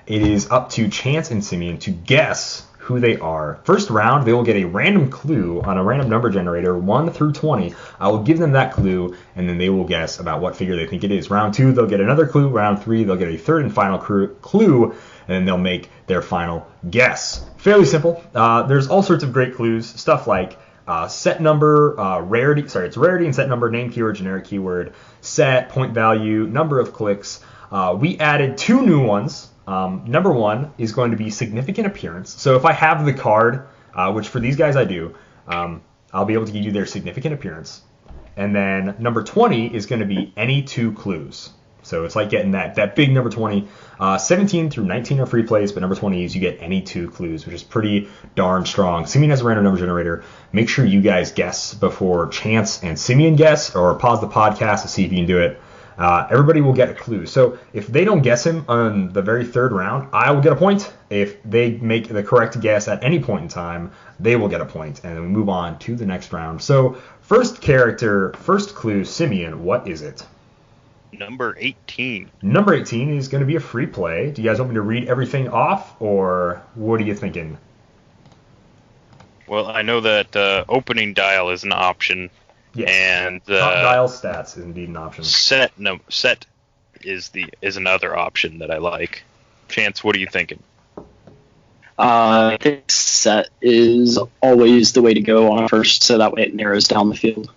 It is up to Chance and Simeon to guess who they are. First round, they will get a random clue on a random number generator, 1 through 20. I will give them that clue, and then they will guess about what figure they think it is. Round 2, they'll get another clue. Round 3, they'll get a third and final clue, and then they'll make their final guess. Fairly simple. There's all sorts of great clues, stuff like set number, rarity, it's rarity and set number, name keyword, generic keyword, set, point value, number of clicks. We added 2 new ones. Number 1 is going to be significant appearance. So if I have the card, which for these guys I do, I'll be able to give you their significant appearance. And then number 20 is going to be any 2 clues. So it's like getting that big number 20. 17 through 19 are free plays, but number 20 is you get any 2 clues, which is pretty darn strong. Simeon has a random number generator. Make sure you guys guess before Chance and Simeon guess, or pause the podcast to see if you can do it. Everybody will get a clue. So if they don't guess him on the very third round, I will get a point. If they make the correct guess at any point in time, they will get a point. And then we move on to the next round. So first character, first clue, Simeon, what is it? Number 18. Number 18 is going to be a free play. Do you guys want me to read everything off, or what are you thinking? Well, I know that opening dial is an option. Yes. And top dial stats is indeed an option. Set is another option that I like. Chance, what are you thinking? I think set is always the way to go on first, so that way it narrows down the field.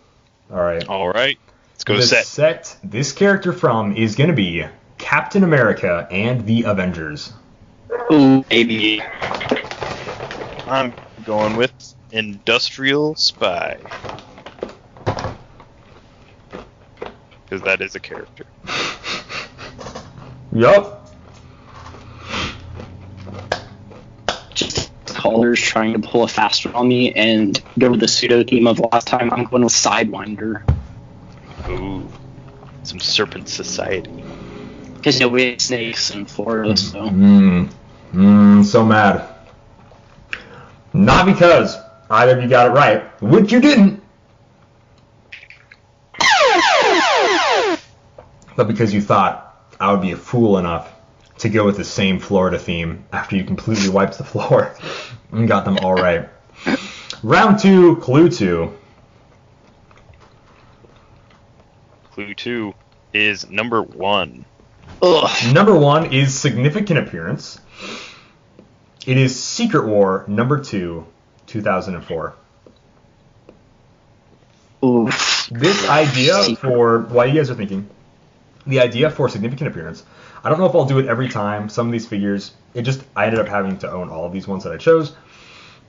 All right. Let's go to set. Set this character from is going to be Captain America and the Avengers. Ooh, baby. I'm going with Industrial Spy. because that is a character. Yup. Just Calder's trying to pull a fast one on me and go with the pseudo theme of last time. I'm going with Sidewinder. Ooh, some Serpent Society. Because we had snakes in Florida, so. So mad. Not because either of you got it right, which you didn't, but because you thought I would be a fool enough to go with the same Florida theme after you completely wiped the floor and got them all right. Round 2, Clue 2. Clue 2 is number 1. Ugh. Number 1 is Significant Appearance. It is Secret War number 2, 2004. Oof. This idea for, while you guys are thinking, the idea for Significant Appearance, I don't know if I'll do it every time. Some of these figures, I ended up having to own all of these ones that I chose.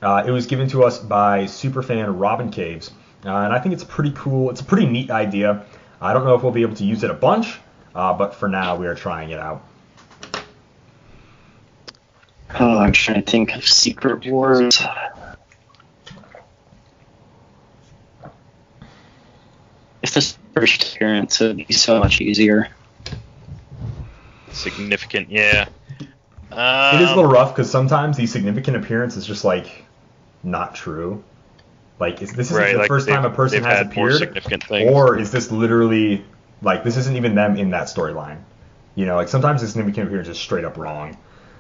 It was given to us by superfan Robin Caves, and I think it's pretty cool. It's a pretty neat idea. I don't know if we'll be able to use it a bunch, but for now we are trying it out. Oh, I'm trying to think of Secret Wars. If this first appearance would be so much easier. Significant, yeah. It is a little rough because sometimes the Significant Appearance is just like not true. Like, this isn't Right, the like first time a person has had more appeared, significant things. or is this literally like this isn't even them in that storyline? You know, like sometimes the Significant Appearance is straight up wrong.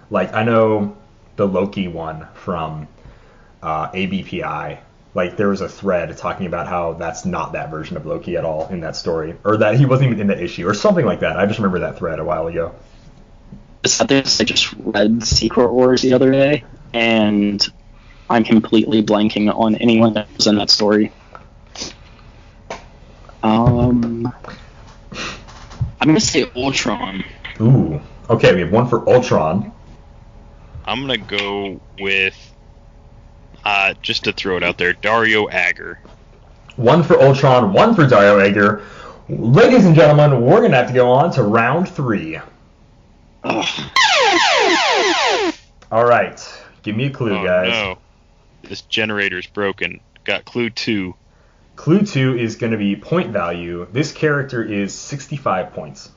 Like I know the Loki one from ABPI. Like there was a thread talking about how that's not that version of Loki at all in that story, or that he wasn't even in that issue, or something like that. I just remember that thread a while ago. I just read Secret Wars the other day, and I'm completely blanking on anyone that was in that story. I'm gonna say Ultron. Ooh. Okay, we have one for Ultron. I'm gonna go with, just to throw it out there, Dario Agger. One for Ultron, one for Dario Agger. Ladies and gentlemen, we're gonna have to go on to round 3. Ugh. All right, give me a clue, guys. No. This generator's broken. Got clue 2. Clue 2 is going to be point value. This character is 65 points.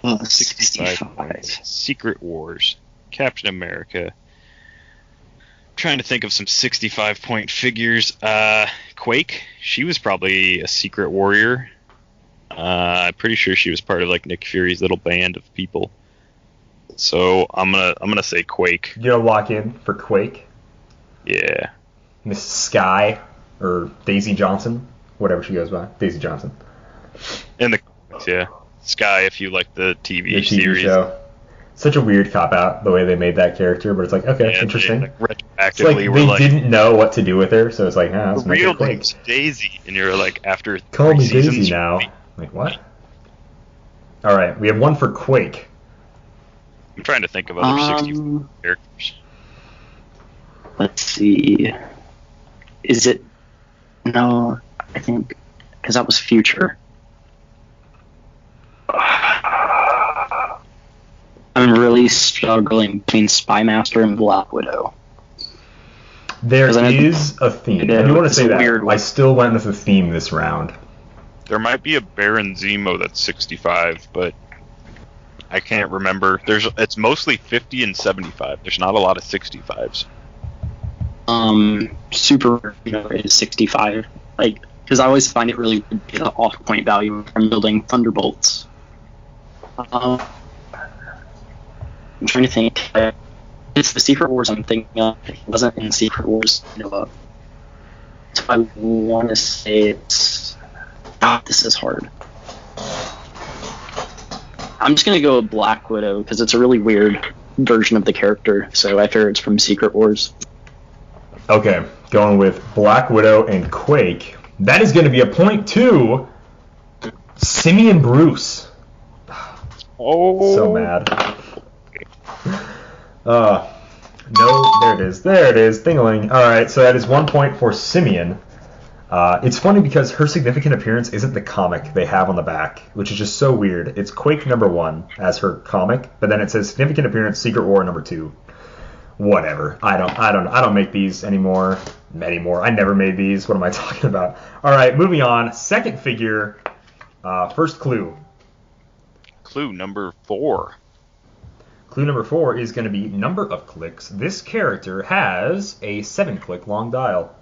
65 points. Secret Wars. Captain America. Trying to think of some 65-point figures. Quake. She was probably a secret warrior. I'm pretty sure she was part of like Nick Fury's little band of people. So I'm gonna say Quake. You gonna lock in for Quake? Yeah. Miss Sky or Daisy Johnson, whatever she goes by. Daisy Johnson. In the comics, yeah. Sky, if you like the TV, The TV series. show. Such a weird cop out the way they made that character, but it's like, okay, Yeah, interesting. They, It's retroactively like they didn't know what to do with her, so it's like, let's make her real Quake. name's Daisy, and you're like, after Call 3 me seasons, Daisy now. Like, what? All right, we have one for Quake. I'm trying to think of other 60 characters. Let's see. Is it? No, I think because that was Future. I'm really struggling between Spymaster and Black Widow. There 'Cause I know is a theme. I it do want to is say a that. weird one. I still went with a theme this round. There might be a Baron Zemo that's 65, but I can't remember. It's mostly 50 and 75. There's not a lot of 65s. Super is 65. Like, because I always find it really good to get an off-point value from building Thunderbolts. I'm trying to think. It's the Secret Wars I'm thinking of. It wasn't in Secret Wars. So I want to say it's... this is hard. I'm just going to go with Black Widow, because it's a really weird version of the character, so I figure it's from Secret Wars. Okay, going with Black Widow and Quake. That is going to be a point to Simeon Bruce. Oh. So mad. No, there it is. There it is. Ding-a-ling. All right, so that is 1 point for Simeon. It's funny because her significant appearance isn't the comic they have on the back, which is just so weird. It's Quake #1 as her comic, but then it says significant appearance Secret War #2. Whatever. I don't make these anymore. I never made these. What am I talking about? All right, moving on. Second figure. First clue. Clue number 4. Clue number 4 is going to be number of clicks. This character has a 7-click long dial.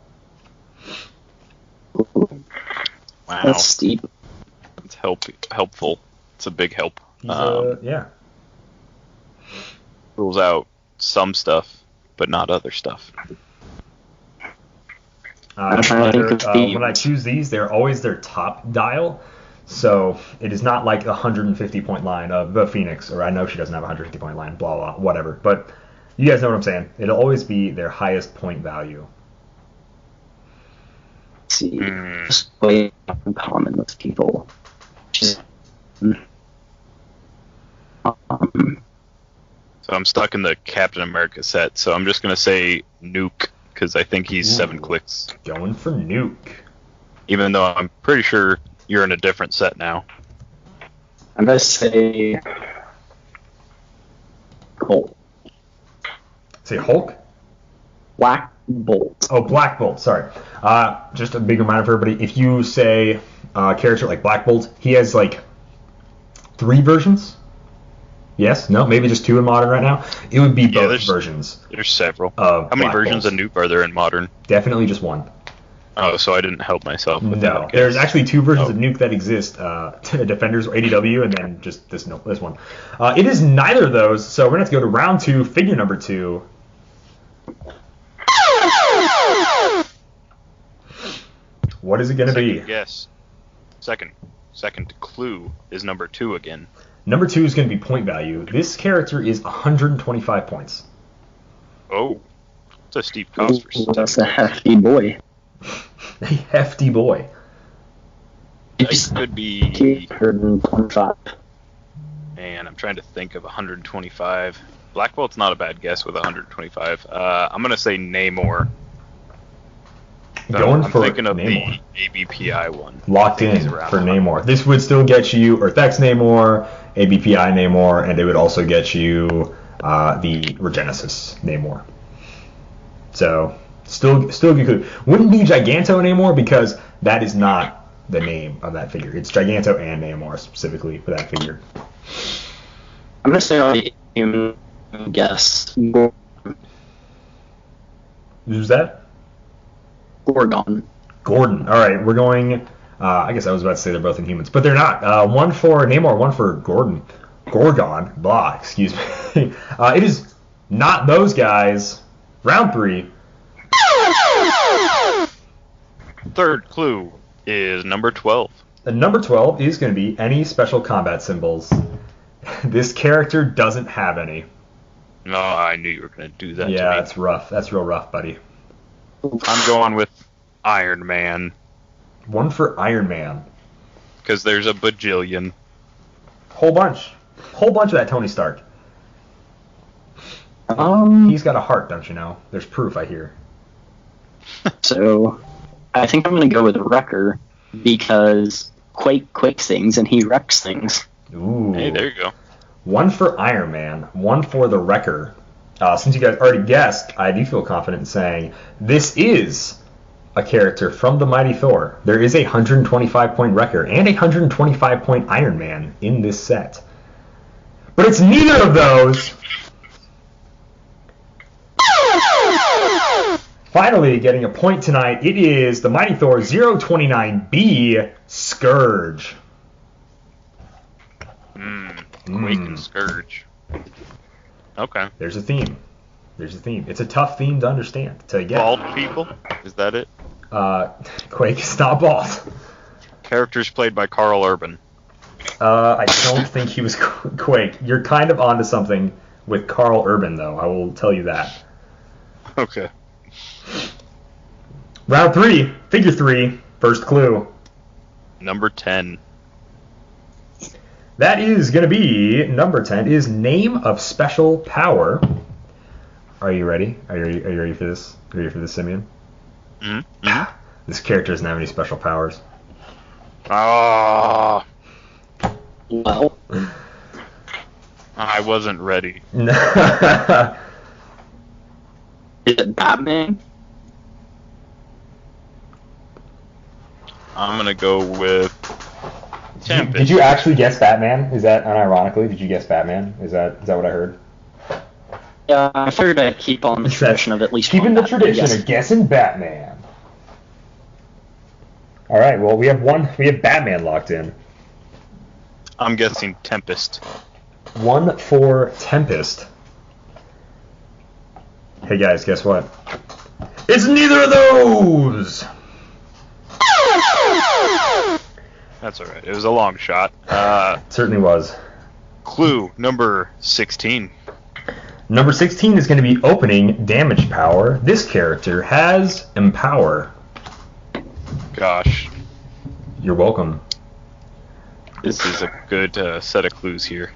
Wow. That's steep. It's helpful. It's a big help. Yeah. Rules out some stuff, but not other stuff. When I choose these, they're always their top dial. So it is not like a 150-point line of the Phoenix, or I know she doesn't have a 150-point line, blah, blah, whatever. But you guys know what I'm saying. It'll always be their highest point value. See, just way common with people. So I'm stuck in the Captain America set, so I'm just going to say Nuke, because I think he's 7 clicks. Going for Nuke. Even though I'm pretty sure you're in a different set now. I'm going to say Hulk. Say Hulk? Black Bolt. Oh, Black Bolt, sorry. Just a big reminder for everybody, if you say a character like Black Bolt, he has like 3 versions? Yes? No? Maybe just 2 in Modern right now? It would be both versions. There's several. How many versions of Nuke are there in Modern? Definitely just 1. Oh, so I didn't help myself with that. No, there's actually 2 versions of Nuke that exist. Defenders or ADW, and then just this one. It is neither of those, so we're going to have to go to round 2, figure number 2. What is it going to be? Yes. Second clue is number 2 again. Number 2 is going to be point value. This character is 125 points. Oh, it's a steep cost for stuff. That's a hefty boy. A hefty boy. This could be 125. And I'm trying to think of 125. Black Bolt's not a bad guess with 125. I'm going to say Namor. I'm thinking of Namor. The ABPI one. Locked in for Namor. This would still get you Earth X Namor, ABPI Namor, and it would also get you the Regenesis Namor. So, still good clue. Wouldn't be Giganto Namor because that is not the name of that figure. It's Giganto and Namor specifically for that figure. I'm going to say I'll guess. Who's that? Gordon. All right, we're going... I guess I was about to say they're both Inhumans, but they're not. One for Namor, one for Gordon. Gorgon. Blah, excuse me. It is not those guys. Round 3. Third clue is number 12. And number 12 is going to be any special combat symbols. This character doesn't have any. No, I knew you were going to do that. Yeah, that's rough. That's real rough, buddy. I'm going with Iron Man. One for Iron Man. Because there's a bajillion. Whole bunch of that Tony Stark. He's got a heart, don't you know? There's proof, I hear. So, I think I'm going to go with Wrecker because Quake quakes things and he wrecks things. Ooh. Hey, there you go. One for Iron Man, one for the Wrecker. Since you guys already guessed, I do feel confident in saying this is a character from the Mighty Thor. There is a 125-point Wrecker and a 125-point Iron Man in this set. But it's neither of those. Finally, getting a point tonight, it is the Mighty Thor 029B Scourge. Quake and Scourge. Okay. There's a theme. It's a tough theme to understand, to get. Bald people? Is that it? Quake is not bald. Characters played by Karl Urban. I don't think he was Quake. You're kind of onto something with Karl Urban, though. I will tell you that. Okay. Round 3, figure 3, first clue. Number 10. That is going to be, number 10 is name of special power. Are you ready? Are you ready for this? Are you ready for this, Simeon? Mm-hmm. This character doesn't have any special powers. Ah, Well, I wasn't ready. is it Batman? I'm gonna go with Tempest. Did you actually guess Batman? Is that unironically? Did you guess Batman? Is that what I heard? Yeah, I figured I'd keep on the tradition of at least keeping one the Batman tradition guess. of guessing Batman. All right. Well, we have Batman locked in. I'm guessing Tempest. 1 for Tempest. Hey guys, guess what? It's neither of those. That's alright. It was a long shot. It certainly was. Clue number 16. Number 16 is going to be opening damage power. This character has Empower. Gosh, You're welcome. this is a good set of clues here.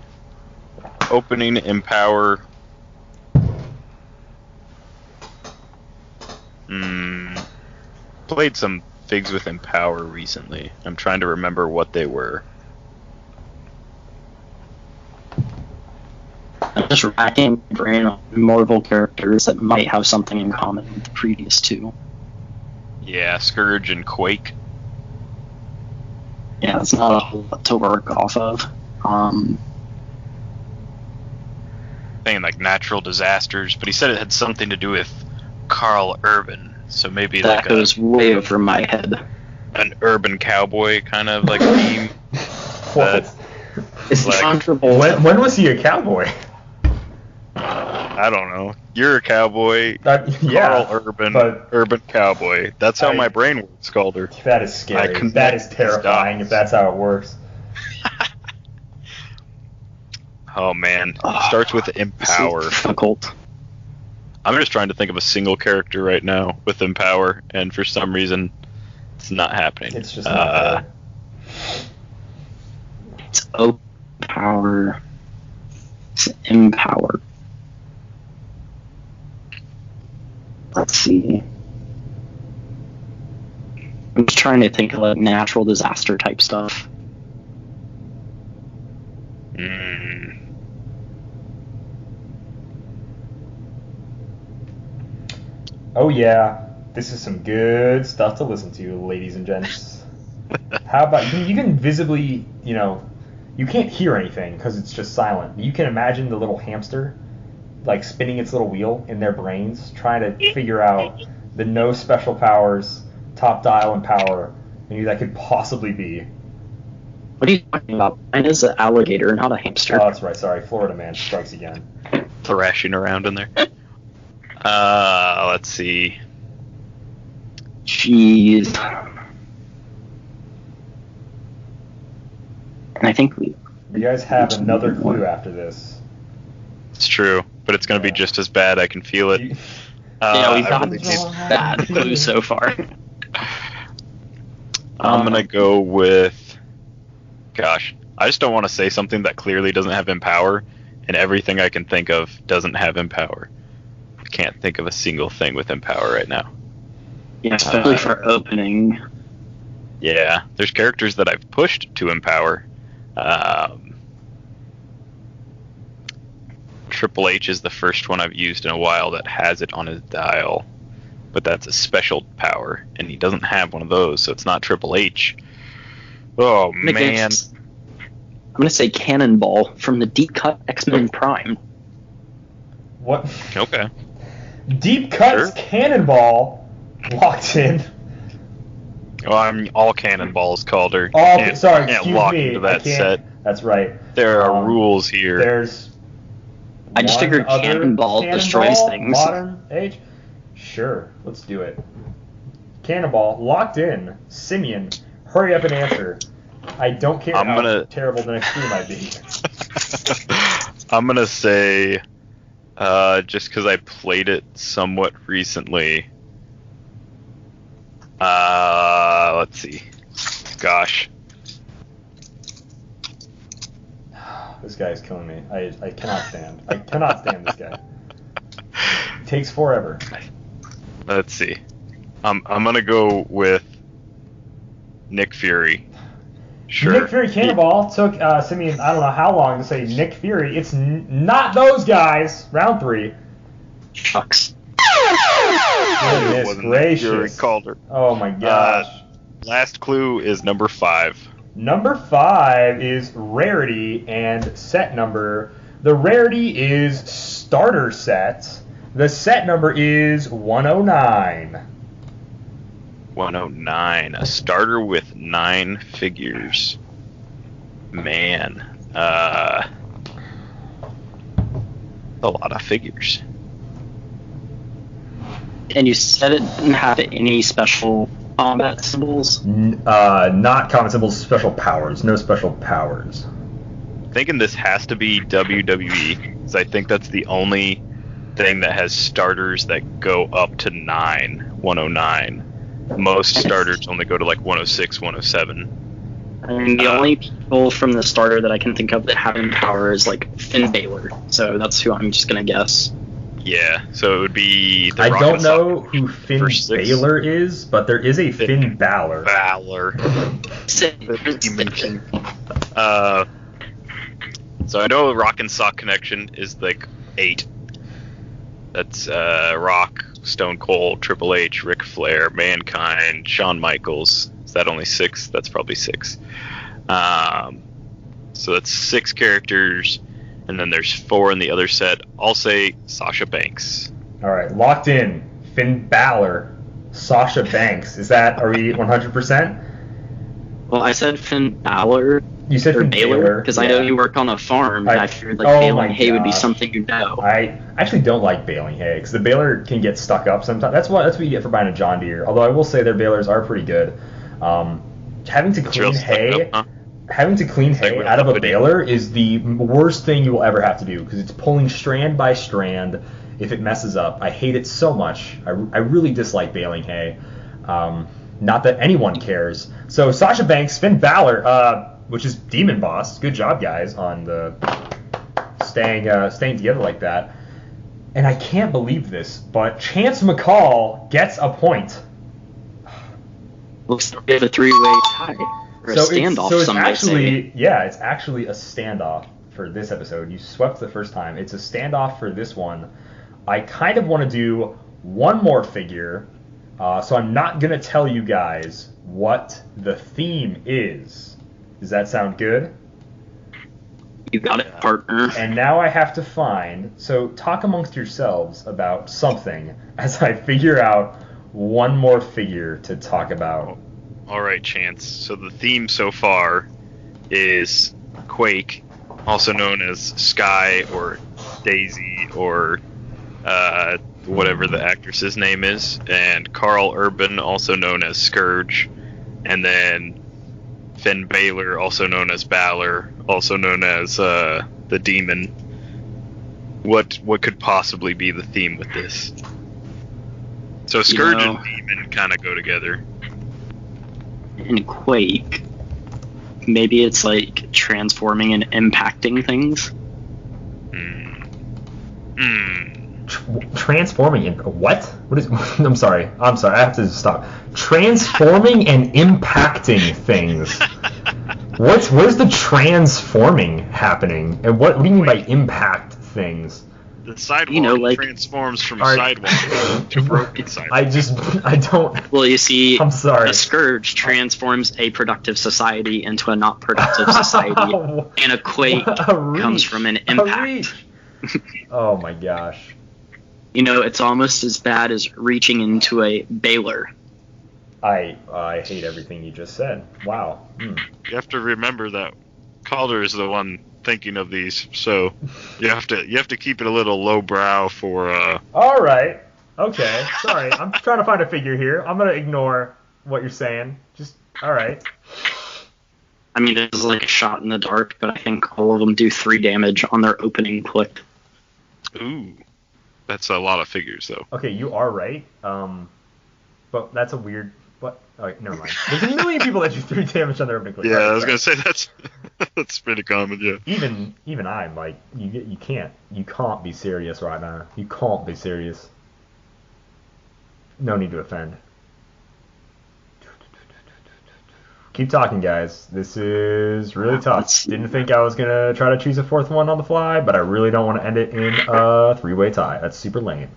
Opening, Empower. Played some figs with Empower recently. I'm trying to remember what they were. I'm just racking my brain on Marvel characters that might have something in common with the previous two. Yeah, Scourge and Quake. Yeah, it's not a whole lot to work off of. Saying like natural disasters, but he said it had something to do with Karl Urban. So maybe That like goes way over my head. an urban cowboy kind of like theme. What? It's Like, John Travolta. When was he a cowboy? I don't know. You're a cowboy. Yeah. Karl Urban, but urban cowboy. That's how my brain works, Calder. that is scary. connect That is terrifying these if that's how it works. Oh man, starts with Empower. This is difficult. I'm just trying to think of a single character right now with Empower, and for some reason, it's not happening. It's just not there. It's Power. It's Empower. Let's see. I'm just trying to think of like natural disaster type stuff. Oh yeah, this is some good stuff to listen to, ladies and gents. How about you can visibly, you can't hear anything because it's just silent. You can imagine the little hamster, like spinning its little wheel in their brains, trying to figure out the no special powers, top dial and power, maybe that could possibly be. What are you talking about? Mine is an alligator, not a hamster. Oh, that's right. Sorry, Florida man strikes again. Thrashing around in there. Let's see. Jeez. And I think You guys have another clue after this. It's true, but it's going to be just as bad. I can feel it. yeah, we've I gotten really these need- bad clues so far. I'm going to go with... Gosh, I just don't want to say something that clearly doesn't have Empower, and everything I can think of doesn't have Empower. I can't think of a single thing with Empower right now. Yeah, especially for opening. Yeah, there's characters that I've pushed to Empower. Triple H is the first one I've used in a while that has it on his dial, but that's a special power, and he doesn't have one of those, so it's not Triple H. Oh man! I'm gonna say Cannonball from the Deep Cut X-Men Prime. What? Okay. Deep Cuts Sure. Cannonball locked in. Well, I'm all Cannonballs, Calder. Oh, Can't- sorry, can't excuse lock me. into that I can't. set. That's right. There are rules here. There's. I just one figured other Cannonball destroys things. Modern age. Sure, let's do it. Cannonball locked in. Simeon, hurry up and answer. I don't care how terrible the next clue might be. I'm gonna say, just because I played it somewhat recently. Let's see. Gosh. This guy is killing me. I cannot stand. I cannot stand this guy. It takes forever. Let's see. I'm gonna go with Nick Fury. Sure. Nick Fury Cannonball took Simeon, I don't know how long to say Nick Fury. It's not those guys. Round 3. Shucks. Goodness gracious. Fury Calder. Oh my gosh. Last clue is number 5. Number 5 is rarity and set number. The rarity is starter set. The set number is 109. 109. A starter with 9 figures. Man. A lot of figures. And you said it didn't have any special combat symbols? Not common symbols, special powers. No special powers. Thinking this has to be WWE, because I think that's the only thing that has starters that go up to 109. Most starters only go to like 106, 107. I mean, the only people from the starter that I can think of that have in power is like Finn Balor, so that's who I'm just gonna guess. Yeah, so it would be. I don't know who Finn Balor is, but there is a Finn Balor. So I know Rock and Sock Connection is like 8. That's Rock, Stone Cold, Triple H, Ric Flair, Mankind, Shawn Michaels. Is that only 6? That's probably 6. So that's 6 characters, and then there's 4 in the other set. I'll say Sasha Banks. All right, locked in. Finn Balor, Sasha Banks. Are we 100%? Well, I said Finn Balor. You said Finn Balor because I know you work on a farm, and I figured like baling hay would be something you know. I actually don't like baling hay because the baler can get stuck up sometimes. That's what you get for buying a John Deere. Although I will say their balers are pretty good. Having to clean hay out of a baler is the worst thing you will ever have to do because it's pulling strand by strand. If it messes up, I hate it so much. I really dislike baling hay. Not that anyone cares. So Sasha Banks, Finn Balor, which is Demon Boss. Good job, guys, on the staying together like that. And I can't believe this, but Chance McCall gets a point. Looks like we have a 3-way tie. Or a standoff, it's some might say. Yeah, it's actually a standoff for this episode. You swept the first time. It's a standoff for this one. I kind of want to do one more figure, so I'm not going to tell you guys what the theme is. Does that sound good? You got it, partner. And now I have to so talk amongst yourselves about something as I figure out one more figure to talk about. All right, Chance. So the theme so far is Quake, also known as Sky or Daisy or whatever the actress's name is, and Karl Urban, also known as Scourge, and then Finn Balor, also known as Balor, also known as the Demon. What could possibly be the theme with this? So Scourge and Demon kind of go together. In Quake, maybe it's like transforming and impacting things. Transforming and what? What is? I'm sorry. I have to stop. Transforming and impacting things. Where's the transforming happening? And what do you mean by impact things? The sidewalk transforms from sidewalk to broken sidewalk. I don't. Well, you see, I'm sorry. A Scourge transforms a productive society into a not productive society, and a Quake comes from an impact. Oh my gosh. It's almost as bad as reaching into a Balor. I hate everything you just said. Wow. You have to remember that Calder is the one thinking of these, so you have to keep it a little lowbrow for. All right. Okay. Sorry. I'm trying to find a figure here. I'm gonna ignore what you're saying. Just all right. I mean, it's like a shot in the dark, but I think all of them do 3 damage on their opening click. Ooh, that's a lot of figures, though. Okay, you are right. But that's a weird. What? Oh, never mind. There's a million people that do 3 damage on their opening click. Yeah, I was gonna say that's pretty common. Yeah. Even I'm like, you can't be serious right now. You can't be serious. No need to offend. Keep talking, guys. This is really tough. Didn't think I was going to try to choose a fourth one on the fly, but I really don't want to end it in a three-way tie. That's super lame.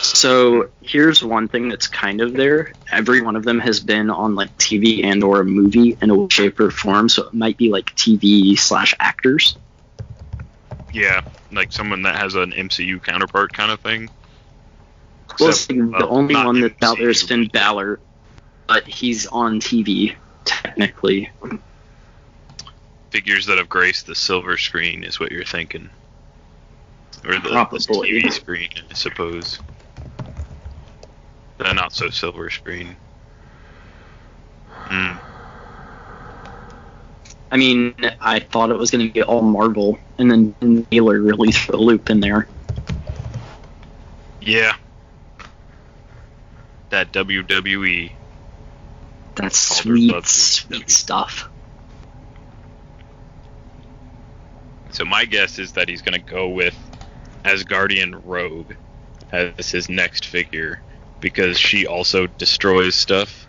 So here's one thing that's kind of there. Every one of them has been on like TV and or a movie in a shape or form, so it might be like TV/actors. Yeah, like someone that has an MCU counterpart kind of thing. Well, Except, the only not one that's out there is MCU. Finn Balor, but he's on TV, technically. Figures that have graced the silver screen is what you're thinking. Or the Probably. TV screen, I suppose. The not so silver screen. Hmm. I mean, I thought it was going to get all Marvel, and then Taylor really threw a loop in there. Yeah. That WWE. That's Calder sweet, loves sweet stuff. So my guess is that he's going to go with Asgardian Rogue as his next figure because she also destroys stuff.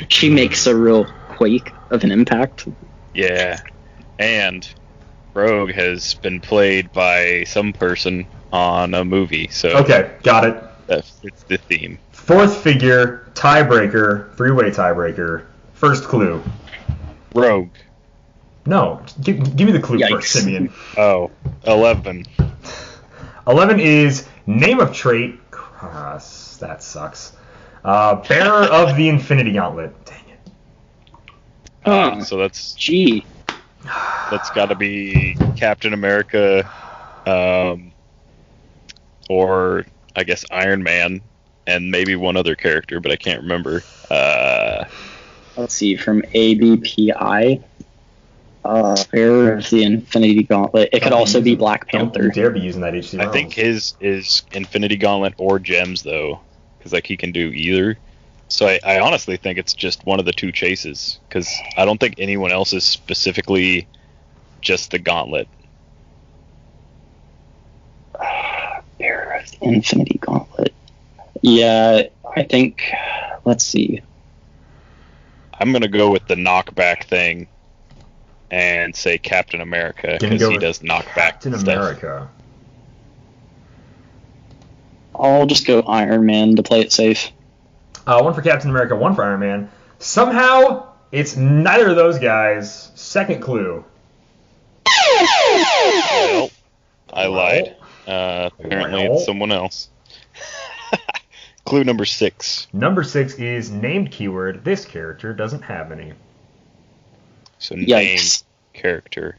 She makes a real quake of an impact. Yeah. And Rogue has been played by some person on a movie, so Okay, got it. that fits the theme. Fourth figure, tiebreaker, three-way tiebreaker. First clue. Rogue. No, give me the clue Yikes. first, Simeon. Oh, 11. 11 is name of trait. That sucks. Bearer of the Infinity Gauntlet. Dang it. So that's Gee. got to be Captain America, or I guess Iron Man, and maybe one other character, but I can't remember. Let's see, from ABPI. Bearer of the Infinity Gauntlet. It could also be Black Don't Panther. you dare be using that HC. I think his is Infinity Gauntlet or Gems, though, because like he can do either. So I honestly think it's just one of the two chases, because I don't think anyone else is specifically just the Gauntlet. Bearer of the Infinity Gauntlet. Yeah, I think. Let's see. I'm gonna go with the knockback thing and say Captain America Gonna because go he with does knockback Captain stuff. America. I'll just go Iron Man to play it safe. One for Captain America, one for Iron Man. Somehow, it's neither of those guys. Second clue. Well, I lied. Apparently Well. it's someone else. Clue number 6. Number 6 is named keyword. This character doesn't have any. So Yikes. name character.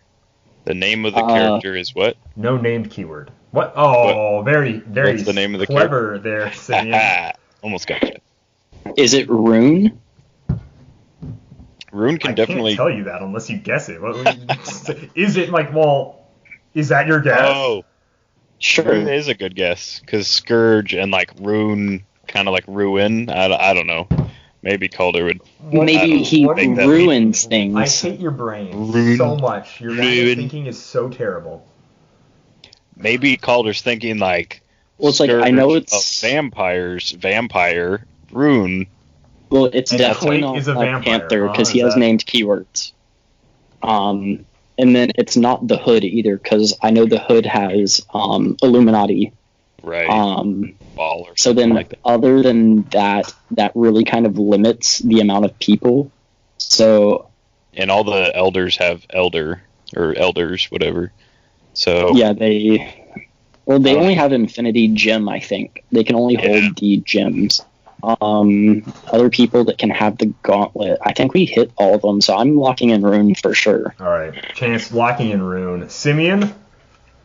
The name of the character is what? No named keyword. What? Oh, very, very What's the name of the clever there, Simeon. Almost got you. Is it Rune? Rune can I definitely. can't tell you that unless you guess it. Is it like, well, is that your guess? Oh, Sure. Rune is a good guess because Scourge and like Rune, kind of like ruin. I don't know. Maybe Calder would. Maybe he think that ruins I things. hate your brain Ruin. so much. Your line of Ruin. thinking is so terrible. Maybe Calder's thinking like. Well, it's like, I know Scourge it's- of vampires, vampire, Rune. Well, it's And definitely Quake not is a Black vampire, Panther huh? because he Is has that- named keywords. And then it's not the Hood either because I know the Hood has Illuminati. Right. Ball or So something then, like that. other than that, that really kind of limits the amount of people. So And all the elders have elder or elders, whatever. So yeah, they only have Infinity Gem. I think they can only Yeah. hold the gems. Other people that can have the gauntlet. I think we hit all of them, so I'm locking in Rune for sure. All right. Chance locking in Rune. Simeon?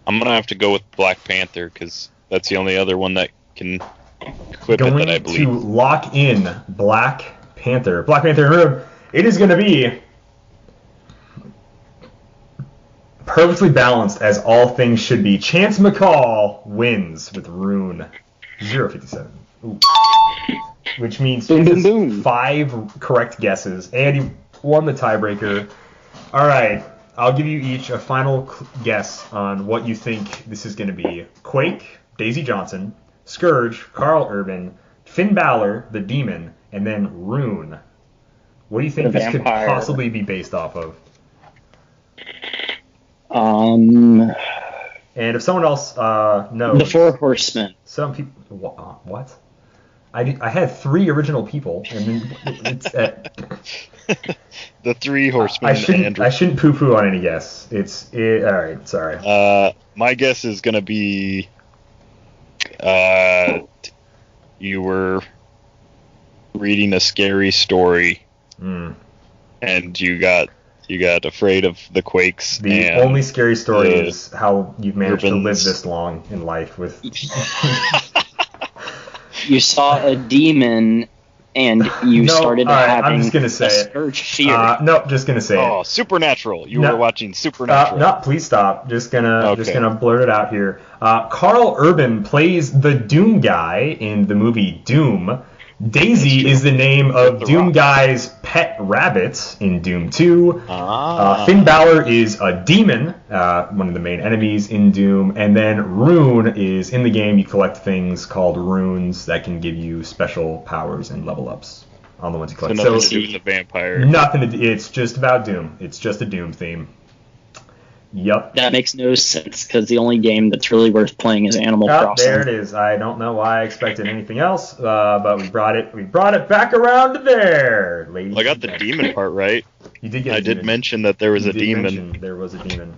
I'm gonna have to go with Black Panther because that's the only other one that can equip it Going that I to believe. lock in Black Panther. Black Panther in Rune. It is going to be perfectly balanced as all things should be. Chance McCall wins with Rune 057. Ooh. Which means Boom, he boom, has boom. 5 correct guesses, and he won the tiebreaker. All right, I'll give you each a final guess on what you think this is going to be. Quake, Daisy Johnson, Scourge, Karl Urban, Finn Balor, the Demon, and then Rune. What do you think The this vampire. could possibly be based off of? The And if someone else knows, Four Horsemen. some people. What? I had 3 original people, and then it's The Three Horsemen. I shouldn't poo-poo on any guess. All right. Sorry. My guess is gonna be. You were reading a scary story, and you got afraid of the quakes. The only scary story is how you've managed to live this long in life with. You saw a demon, and you started having I'm just gonna say a scourge fear. Nope, just gonna say it. Supernatural. You were watching Supernatural. No, please stop. Just gonna blurt it out here. Karl Urban plays the Doom guy in the movie Doom. Daisy is the name of Doom Guy's pet rabbit in Doom 2. Finn Balor is a demon, one of the main enemies in Doom. And then Rune is in the game. You collect things called runes that can give you special powers and level ups on the ones you collect. So nothing to do with the vampire. Nothing to do. It's just about Doom. It's just a Doom theme. Yep. That makes no sense, because the only game that's really worth playing is Animal Crossing. There it is. I don't know why I expected anything else, but we brought it back around to there, ladies. Well, I got the demon part right. You did get. I did mention that there was a demon. There was a demon.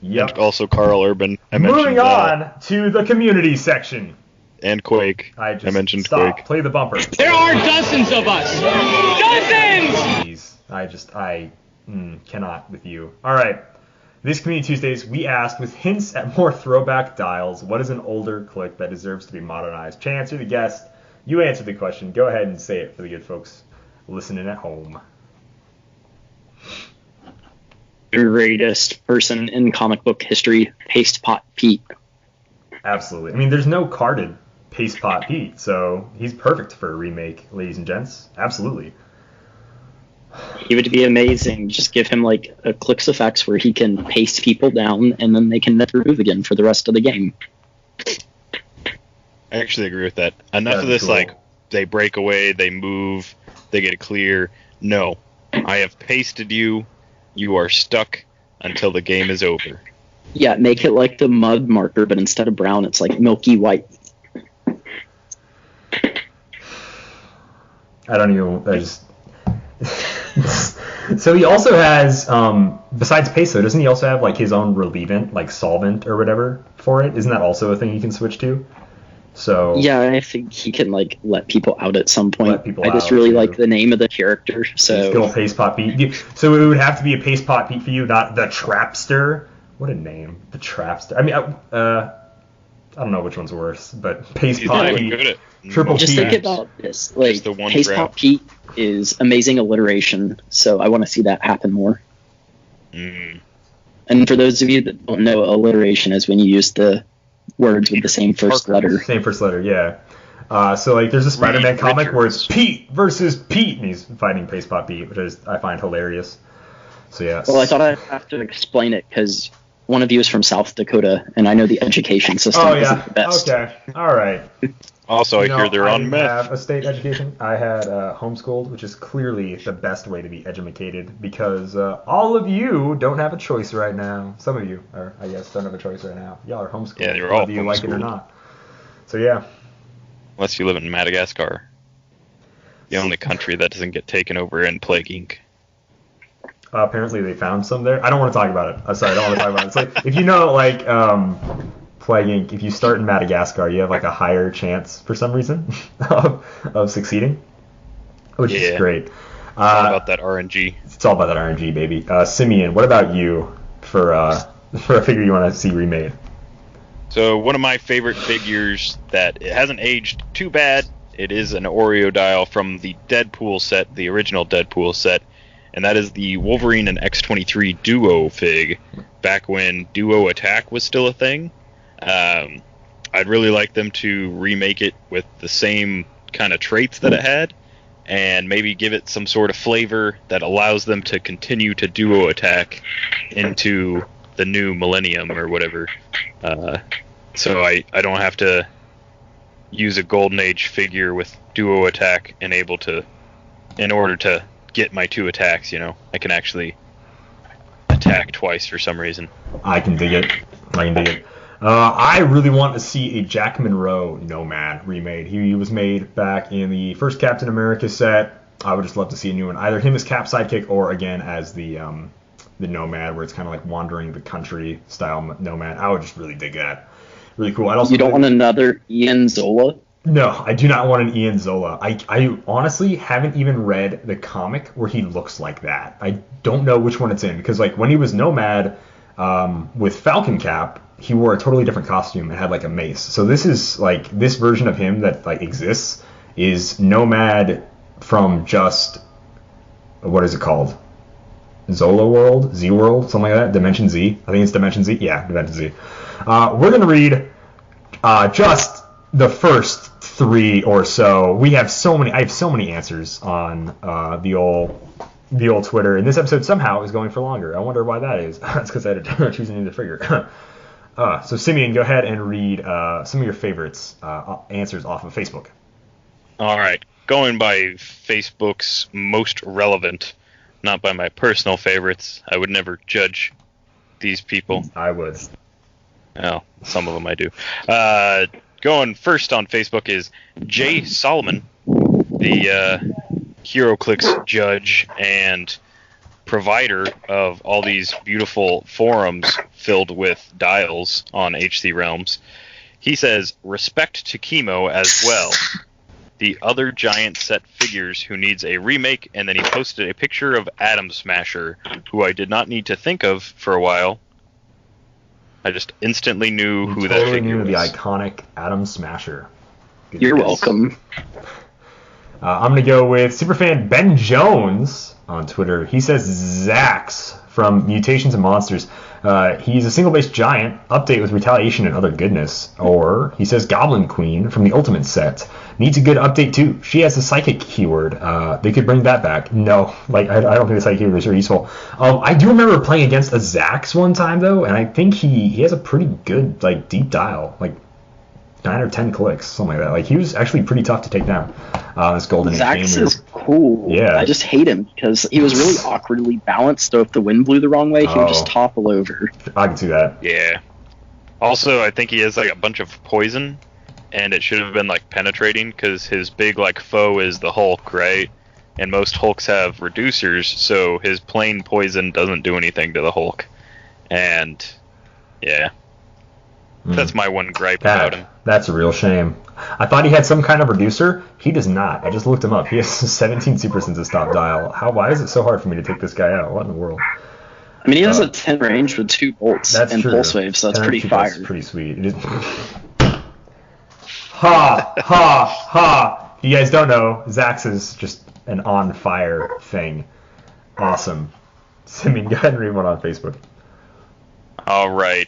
Yep. And also Karl Urban. Moving on to the community section. And Quake. I mentioned Quake. Play the bumper. There are dozens of us. Dozens. Please. I cannot with you. All right. This Community Tuesdays, we asked, with hints at more throwback dials, what is an older click that deserves to be modernized? Chance, you're the guest. You answered the question. Go ahead and say it for the good folks listening at home. Greatest person in comic book history, Paste Pot Pete. Absolutely. I mean, there's no carded Paste Pot Pete, so he's perfect for a remake, ladies and gents. Absolutely. He would be amazing. Just give him like a Clix effects where he can paste people down and then they can never move again for the rest of the game. I actually agree with that. Enough of this, cool. Like, they break away, they move, they get clear. No. I have pasted you. You are stuck until the game is over. Yeah, make it like the mud marker, but instead of brown, it's like milky white. So he also has, besides Peso, doesn't he also have like his own relievant, like solvent or whatever for it? Isn't that also a thing you can switch to? So yeah, I think he can like let people out at some point. I just really like the name of the character. So good old Paste Pot Pete. So it would have to be a Paste Pot Pete for you, not the Trapster. What a name, the Trapster. I mean, I don't know which one's worse, but Paste Pot Pete. Triple just Pete. think about this. Like, Paste Pot Pete is amazing alliteration, so I want to see that happen more. Mm. And for those of you that don't know, alliteration is when you use the words with the same first letter. Same first letter, yeah. So like, there's a Spider-Man comic where it's Pete versus Pete, and he's fighting Paste Pot Pete, which I find hilarious. So yeah. Well, I thought I'd have to explain it because one of you is from South Dakota, and I know the education system isn't the best. Okay, all right. Also, I hear they're on meth. I have a state education. I had homeschooled, which is clearly the best way to be educated, because all of you don't have a choice right now. Some of you, are, I guess, don't have a choice right now. Y'all are homeschooled. Yeah, you're all whether you like it or not. So yeah. Unless you live in Madagascar, the only country that doesn't get taken over in Plague Inc. Apparently they found some there. I don't want to talk about it. I'm sorry, I don't want to talk about it. It's like, if you know, like, Plague Inc., if you start in Madagascar, you have, like, a higher chance, for some reason, of succeeding, which is great. It's all about that RNG. It's all about that RNG, baby. Simeon, what about you for a figure you want to see remade? So one of my favorite figures that it hasn't aged too bad, it is an Oreo dial from the Deadpool set, the original Deadpool set, and that is the Wolverine and X-23 Duo fig, back when Duo Attack was still a thing. I'd really like them to remake it with the same kind of traits that it had, and maybe give it some sort of flavor that allows them to continue to Duo Attack into the new millennium or whatever. So I don't have to use a Golden Age figure with Duo Attack and able to in order to get my 2 attacks, I can actually attack twice for some reason. I can dig it. I really want to see a Jack Monroe Nomad remade. He was made back in the first Captain America set. I would just love to see a new one. Either him as Cap sidekick or, again, as the Nomad, where it's kind of like wandering the country style Nomad. I would just really dig that. Really cool. You don't want another Ian Zola? No, I do not want an Ian Zola. I honestly haven't even read the comic where he looks like that. I don't know which one it's in, because like when he was Nomad with Falcon Cap, he wore a totally different costume and had like a mace. So this is like this version of him that like exists is Nomad from just what is it called? Zola World, Z World, something like that. Dimension Z. I think it's Dimension Z. Yeah, Dimension Z. We're gonna read just the first 3 or so. I have so many answers on the old Twitter, and this episode somehow is going for longer. I wonder why that is. That's because I had to choose another figure. So Simeon, go ahead and read some of your favorites answers off of Facebook. All right, going by Facebook's most relevant, not by my personal favorites. I would never judge these people. I would. Well, some of them I do. Going first on Facebook is Jay Solomon, the Heroclix judge and provider of all these beautiful forums filled with dials on HC Realms. He says, respect to Chemo as well. The other giant set figures who needs a remake, and then he posted a picture of Atom Smasher, who I did not need to think of for a while. I just instantly knew who that figure was. The iconic Atom Smasher. You're welcome. I'm going to go with superfan Ben Jones on Twitter. He says Zax from Mutations and Monsters. He's a single-based giant. Update with Retaliation and other goodness. Or he says Goblin Queen from the Ultimate set. Needs a good update too. She has a psychic keyword. They could bring that back. No, I don't think the psychic keyword is very useful. I do remember playing against a Zax one time though, and I think he has a pretty good deep dial, 9 or 10 clicks, something like that. He was actually pretty tough to take down. This Golden Age Zax gamer. is cool. Yeah. I just hate him because he was really awkwardly balanced, so if the wind blew the wrong way, he would just topple over. I can see that. Yeah. Also, I think he has a bunch of poison, and it should have been penetrating, because his big foe is the Hulk, right? And most Hulks have reducers, so his plain poison doesn't do anything to the Hulk. And yeah. That's my one gripe about him. That's a real shame. I thought he had some kind of reducer. He does not. I just looked him up. He has 17 super senses top dial. Why is it so hard for me to take this guy out? What in the world? I mean, he has a 10 range with 2 bolts and true. pulse waves, so that's pretty fire. That's pretty sweet. Ha, ha, ha. If you guys don't know, Zax is just an on-fire thing. Awesome. Simeon, go ahead and read one on Facebook. All right.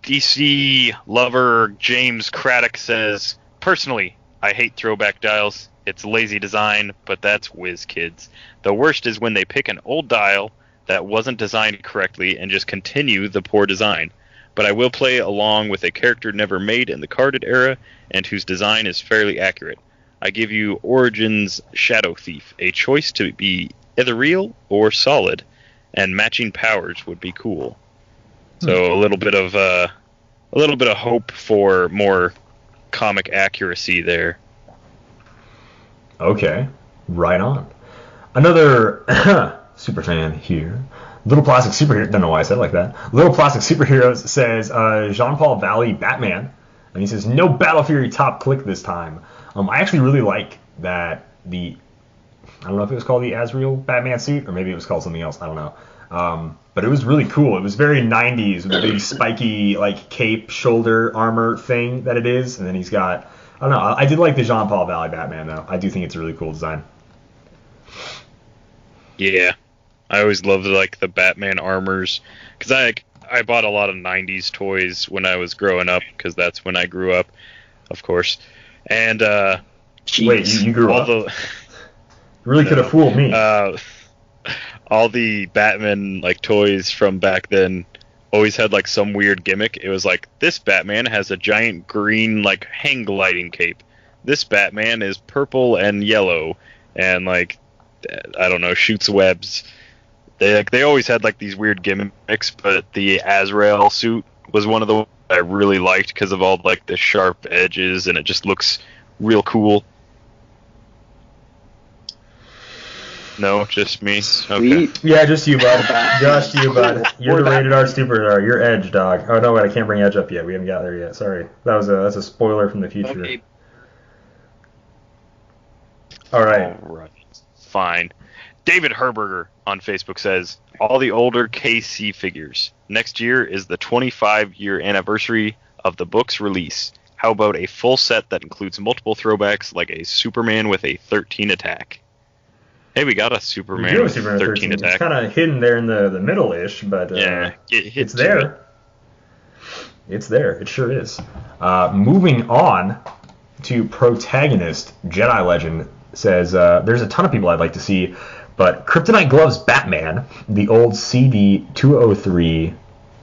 DC lover James Craddock says, personally, I hate throwback dials. It's lazy design, but that's whiz kids. The worst is when they pick an old dial that wasn't designed correctly and just continue the poor design. But I will play along with a character never made in the carded era and whose design is fairly accurate. I give you Origins Shadow Thief, a choice to be ethereal or solid, and matching powers would be cool. So a little bit of hope for more comic accuracy there. Okay, right on. Another super fan here. Little Plastic Superhero. Don't know why I said it like that. Little Plastic Superheroes says Jean-Paul Valley Batman, and he says no Battle Fury top click this time. I actually really like that I don't know if it was called the Azrael Batman suit or maybe it was called something else. I don't know. But it was really cool. It was very 90s with the big spiky cape shoulder armor thing that it is. And then he's got, I don't know. I did like the Jean-Paul Valley Batman though. I do think it's a really cool design. Yeah. I always loved the Batman armors because I bought a lot of 90s toys when I was growing up because that's when I grew up, of course. And wait, you grew up? You really could have fooled me. All the Batman toys from back then always had some weird gimmick. It was this Batman has a giant green hang gliding cape. This Batman is purple and yellow, and like I don't know, shoots webs. They always had like these weird gimmicks, but the Azrael suit was one of the ones I really liked because of all like the sharp edges, and it just looks real cool. No, just me. Okay. Yeah, just you, bud. Just you, bud. You're the rated R superstar. You're Edge, dog. Oh no, wait, I can't bring Edge up yet. We haven't got there yet. Sorry. That's a spoiler from the future. Okay. All right. All right. Fine. David Herberger on Facebook says, all the older KC figures. Next year is the 25-year anniversary of the book's release. How about a full set that includes multiple throwbacks like a Superman with a 13 attack? Hey, we got a Superman with 13 attack. It's kind of hidden there in the middle-ish, but it's there. It's there. It sure is. Moving on to Protagonist, Jedi Legend says, there's a ton of people I'd like to see, but Kryptonite Gloves Batman, the old CD 203,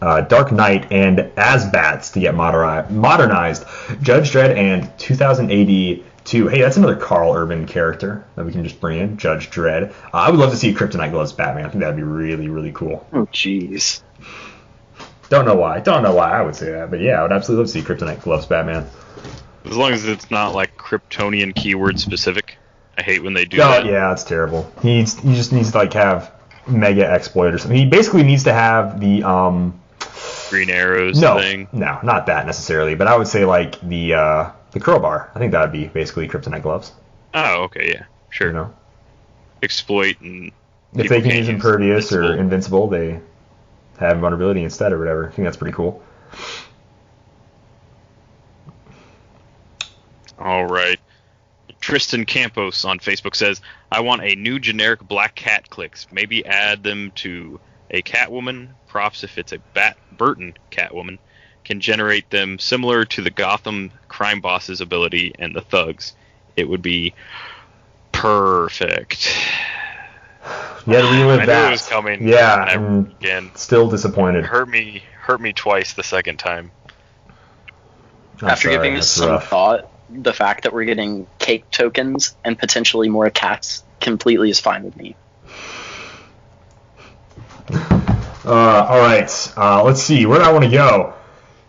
Dark Knight, and Asbats to get modernized, Judge Dredd, and 2000 AD 2. Hey, that's another Karl Urban character that we can just bring in, Judge Dredd. I would love to see Kryptonite Gloves Batman. I think that'd be really, really cool. Oh, jeez. Don't know why I would say that, but yeah, I would absolutely love to see Kryptonite Gloves Batman. As long as it's not like Kryptonian keyword specific. I hate when they do that. Yeah, it's terrible. He just needs to like have mega exploit or something. He basically needs to have the Green Arrows thing. No, not that necessarily, but I would say like the crowbar. I think that would be basically Kryptonite Gloves. Oh, okay, yeah, sure. You know, exploit and if they can use Impervious or Invincible, they have vulnerability instead or whatever. I think that's pretty cool. All right. Tristan Campos on Facebook says, I want a new generic black cat Clix. Maybe add them to a Catwoman. Props if it's a Burton Catwoman. Can generate them similar to the Gotham crime boss's ability and the thugs. It would be perfect. You had to relive that. I knew it was coming. Yeah, and again, still disappointed. It hurt me twice the second time. After giving this some thought, the fact that we're getting cake tokens and potentially more cats completely is fine with me. All right. Let's see. Where do I want to go?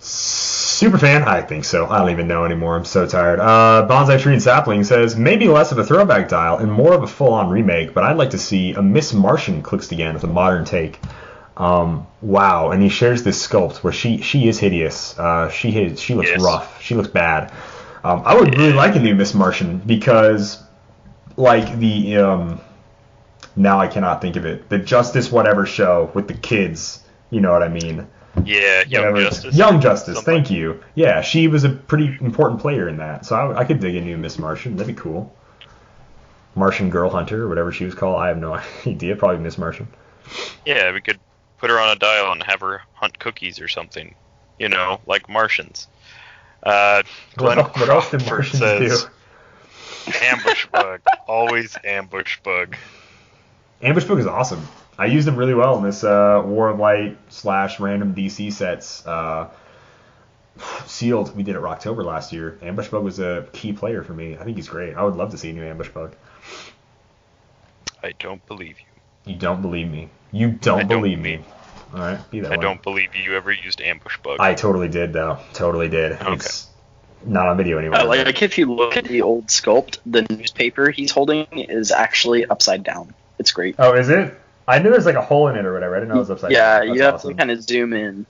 Superfan? I think so. I don't even know anymore. I'm so tired. Bonsai Tree and Sapling says, maybe less of a throwback dial and more of a full-on remake, but I'd like to see a Miss Martian Clixed again with a modern take. Wow. And he shares this sculpt where she is hideous. She looks rough. She looks bad. I would really like a new Miss Martian because, like, the, now I cannot think of it, the Justice Whatever show with the kids, you know what I mean? Yeah, Young Justice. Young Justice, thank you. Yeah, she was a pretty important player in that, so I could dig a new Miss Martian. That'd be cool. Martian Girl Hunter, or whatever she was called, I have no idea, probably Miss Martian. Yeah, we could put her on a dial and have her hunt cookies or something, you know, like Martians. Glenn what else did Martians says, do? Ambush Bug. Always Ambush Bug. Ambush Bug is awesome. I used them really well in this War of Light / random DC sets. Sealed, we did at Rocktober last year. Ambush Bug was a key player for me. I think he's great. I would love to see a new Ambush Bug. I don't believe you. You don't believe me. You don't believe me. All right, be that way. I don't believe you ever used Ambush Bug. I totally did, though. Totally did. Okay. It's not on video anymore. Like, if you look at the old sculpt, the newspaper he's holding is actually upside down. It's great. Oh, is it? I knew there's like a hole in it or whatever. I didn't know it was upside down. Yeah, That's you have awesome. to kind of zoom in.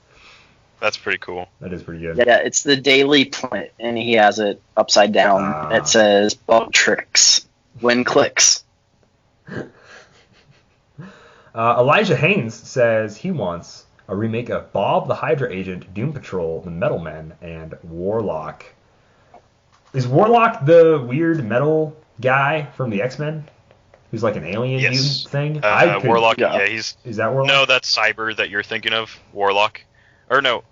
That's pretty cool. That is pretty good. Yeah, it's the Daily Planet, and he has it upside down. It says, bump tricks, win clicks. Elijah Haynes says he wants a remake of Bob the Hydra Agent, Doom Patrol, the Metal Men, and Warlock. Is Warlock the weird metal guy from the X-Men? Who's like an alien mutant thing? Warlock, he's... Is that Warlock? No, that's Cyber that you're thinking of, Warlock. Or no,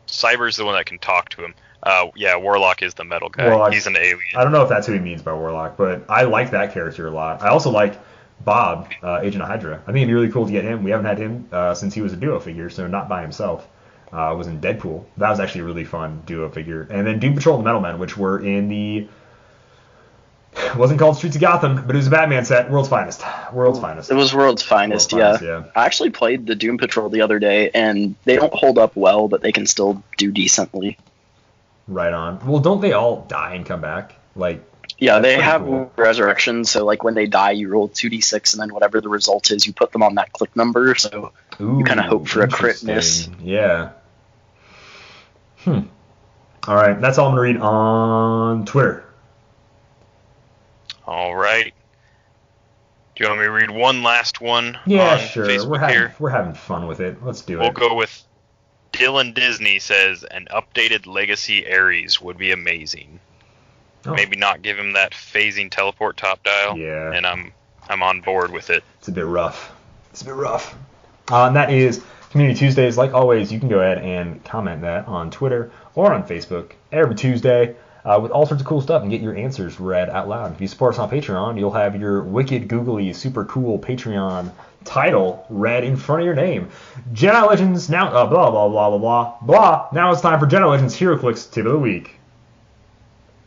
Cyber's the one that can talk to him. Warlock is the metal guy. Warlock, he's an alien. I don't know if that's who he means by Warlock, but I like that character a lot. I also like Bob, Agent of Hydra. I think it'd be really cool to get him. We haven't had him since he was a duo figure, so not by himself. Was in Deadpool. That was actually a really fun duo figure. And then Doom Patrol and Metal Men, which were in the It wasn't called Streets of Gotham, but it was a Batman set. World's finest. World's finest. It was World's Finest, yeah. I actually played the Doom Patrol the other day, and they don't hold up well, but they can still do decently. Right on. Well, don't they all die and come back? Like, yeah, they pretty have cool. resurrection, so like when they die, you roll 2d6, and then whatever the result is, you put them on that click number, so you kind of hope for a crit miss. Interesting. Yeah. All right, that's all I'm going to read on Twitter. All right. Do you want me to read one last one? Yeah, on sure. Facebook We're having fun with it. Let's do We'll it. go with Dylan Disney says an updated Legacy Ares would be amazing. Oh. Maybe not give him that phasing teleport top dial. Yeah. And I'm on board with it. It's a bit rough. And that is Community Tuesdays. Like always, you can go ahead and comment that on Twitter or on Facebook every Tuesday with all sorts of cool stuff and get your answers read out loud. If you support us on Patreon, you'll have your wicked, googly, super cool Patreon title read in front of your name. Jedi Legends now, blah, blah, blah, blah, blah, blah. Now it's time for Jedi Legends Heroclix Tip of the Week.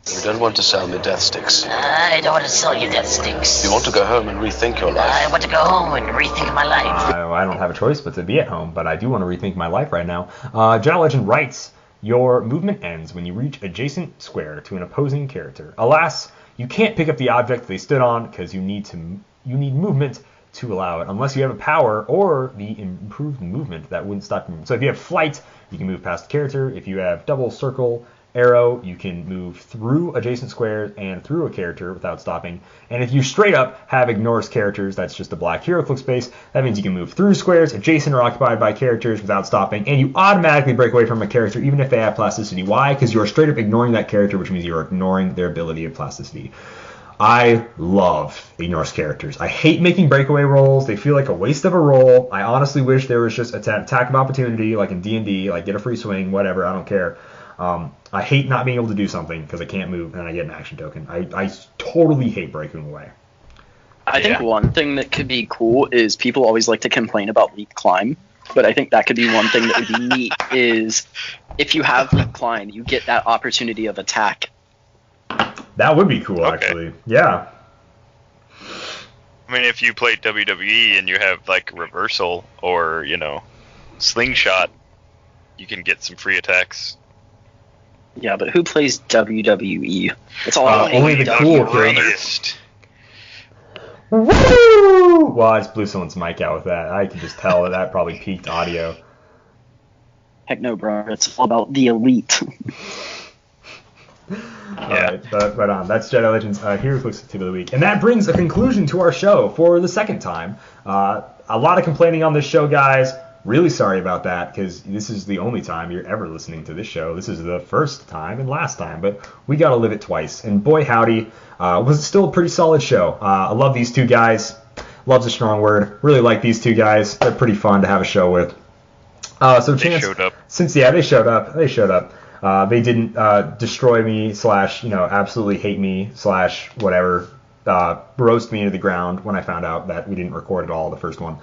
You don't want to sell me death sticks. I don't want to sell you death sticks. You want to go home and rethink your life. I want to go home and rethink my life. I don't have a choice but to be at home, but I do want to rethink my life right now. Jedi Legend writes, your movement ends when you reach adjacent square to an opposing character. Alas, you can't pick up the object they stood on because you need movement to allow it, unless you have a power or the improved movement that wouldn't stop you. So if you have flight, you can move past the character. If you have double circle arrow, you can move through adjacent squares and through a character without stopping. And if you straight up have ignores characters, that's just a black Heroclix space, that means you can move through squares adjacent or occupied by characters without stopping, and you automatically break away from a character even if they have plasticity. Why? Because you're straight up ignoring that character, which means you're ignoring their ability of plasticity. I love ignores characters. I hate making breakaway rolls. They feel like a waste of a roll. I honestly wish there was just attack of opportunity, like in D&D, like get a free swing, whatever, I don't care. I hate not being able to do something because I can't move and I get an action token. I totally hate breaking away. I think one thing that could be cool is people always like to complain about leap climb, but I think that could be one thing that would be neat is if you have leap climb, you get that opportunity of attack. That would be cool, actually. Yeah. I mean, if you play WWE and you have like reversal or, slingshot, you can get some free attacks. Yeah, but who plays WWE? It's all only the cool kids. Woo! Well, I just blew someone's mic out with that. I can just tell that probably peaked audio. Heck no, bro. It's all about the elite. Alright, but that's Jedi Legends Heroclix Tip of the Week. And that brings a conclusion to our show for the second time. A lot of complaining on this show, guys. Really sorry about that, because this is the only time you're ever listening to this show. This is the first time and last time, but we got to live it twice. And boy, howdy, was it still a pretty solid show. I love these two guys. Love's a strong word. Really like these two guys. They're pretty fun to have a show with. So they Chance, showed up. They showed up. They didn't destroy me / absolutely hate me / whatever. Roast me into the ground when I found out that we didn't record at all the first one.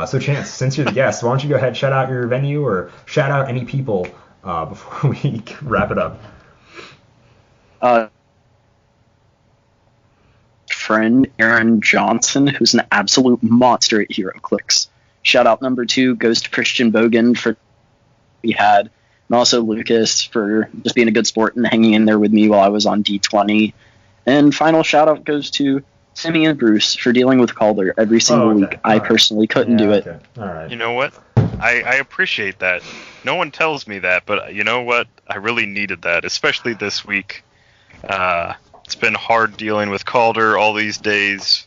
So Chance, since you're the guest, why don't you go ahead and shout out your venue or shout out any people before we wrap it up. Friend Aaron Johnson, who's an absolute monster at Heroclix. Shout out number 2 goes to Christian Bogan for we had, and also Lucas for just being a good sport and hanging in there with me while I was on D20. And final shout out goes to Simeon Bruce for dealing with Kalder every single week. I personally couldn't do it. All right. You know what? I appreciate that. No one tells me that, but you know what? I really needed that, especially this week. It's been hard dealing with Calder all these days.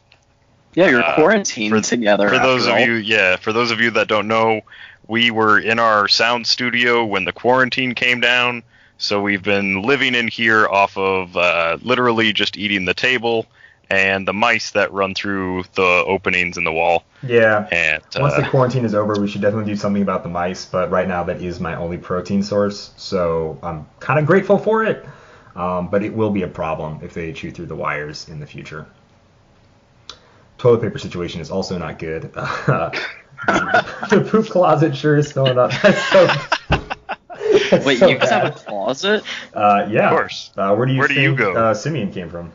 Yeah, you're quarantined together. For those of you that don't know, we were in our sound studio when the quarantine came down, so we've been living in here off of literally just eating the table and the mice that run through the openings in the wall. Yeah. And once the quarantine is over, we should definitely do something about the mice, but right now that is my only protein source, so I'm kind of grateful for it. But it will be a problem if they chew through the wires in the future. Toilet paper situation is also not good. The poop closet sure is filling up. Wait, you guys have a closet? Yeah. Of course. Where do you you go? Simeon came from?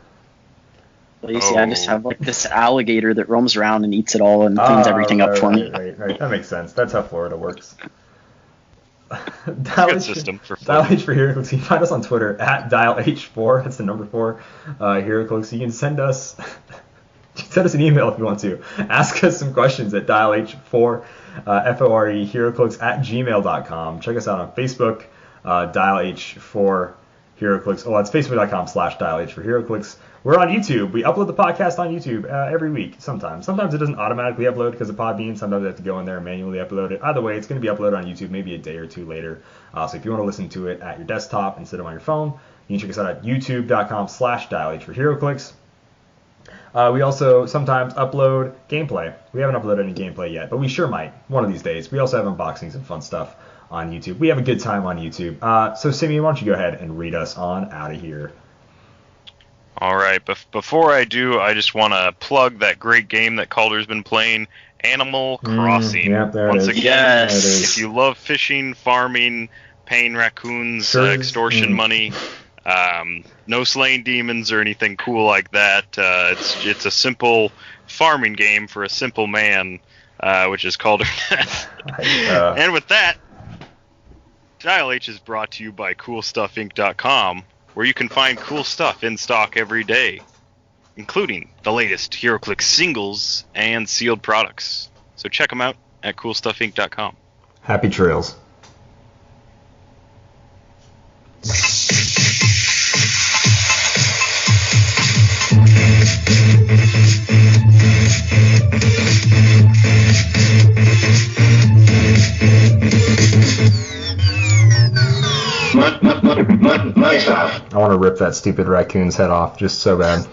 place. Yeah, I just have like this alligator that roams around and eats it all and cleans everything up for me. Right. That makes sense. That's how Florida works. Good system for Dial H for Heroclix. You can find us on Twitter at DialH4. That's the number 4. Heroclix. You can send us an email if you want to. Ask us some questions at DialH4, F-O-R-E, Heroclix at gmail.com. Check us out on Facebook, DialH4 Heroclix. Oh, that's facebook.com/DialH for Heroclix. We're on YouTube. We upload the podcast on YouTube every week sometimes. Sometimes it doesn't automatically upload because of Podbean. Sometimes I have to go in there and manually upload it. Either way, it's going to be uploaded on YouTube maybe a day or two later. So if you want to listen to it at your desktop instead of on your phone, you can check us out at youtube.com/DialH for Heroclix. We also sometimes upload gameplay. We haven't uploaded any gameplay yet, but we sure might one of these days. We also have unboxings and fun stuff on YouTube. We have a good time on YouTube. So Simeon, why don't you go ahead and read us on out of here? All right. Before I do, I just want to plug that great game that Calder's been playing, Animal Crossing. Yep, there Once it is. again, Yes. if you love fishing, farming, paying raccoons extortion money, no slaying demons or anything cool like that. It's a simple farming game for a simple man, which is Calder. And with that, Dial H is brought to you by CoolStuffInc.com, where you can find cool stuff in stock every day, including the latest Heroclix singles and sealed products. So check them out at CoolStuffInc.com. Happy trails. I want to rip that stupid raccoon's head off just so bad.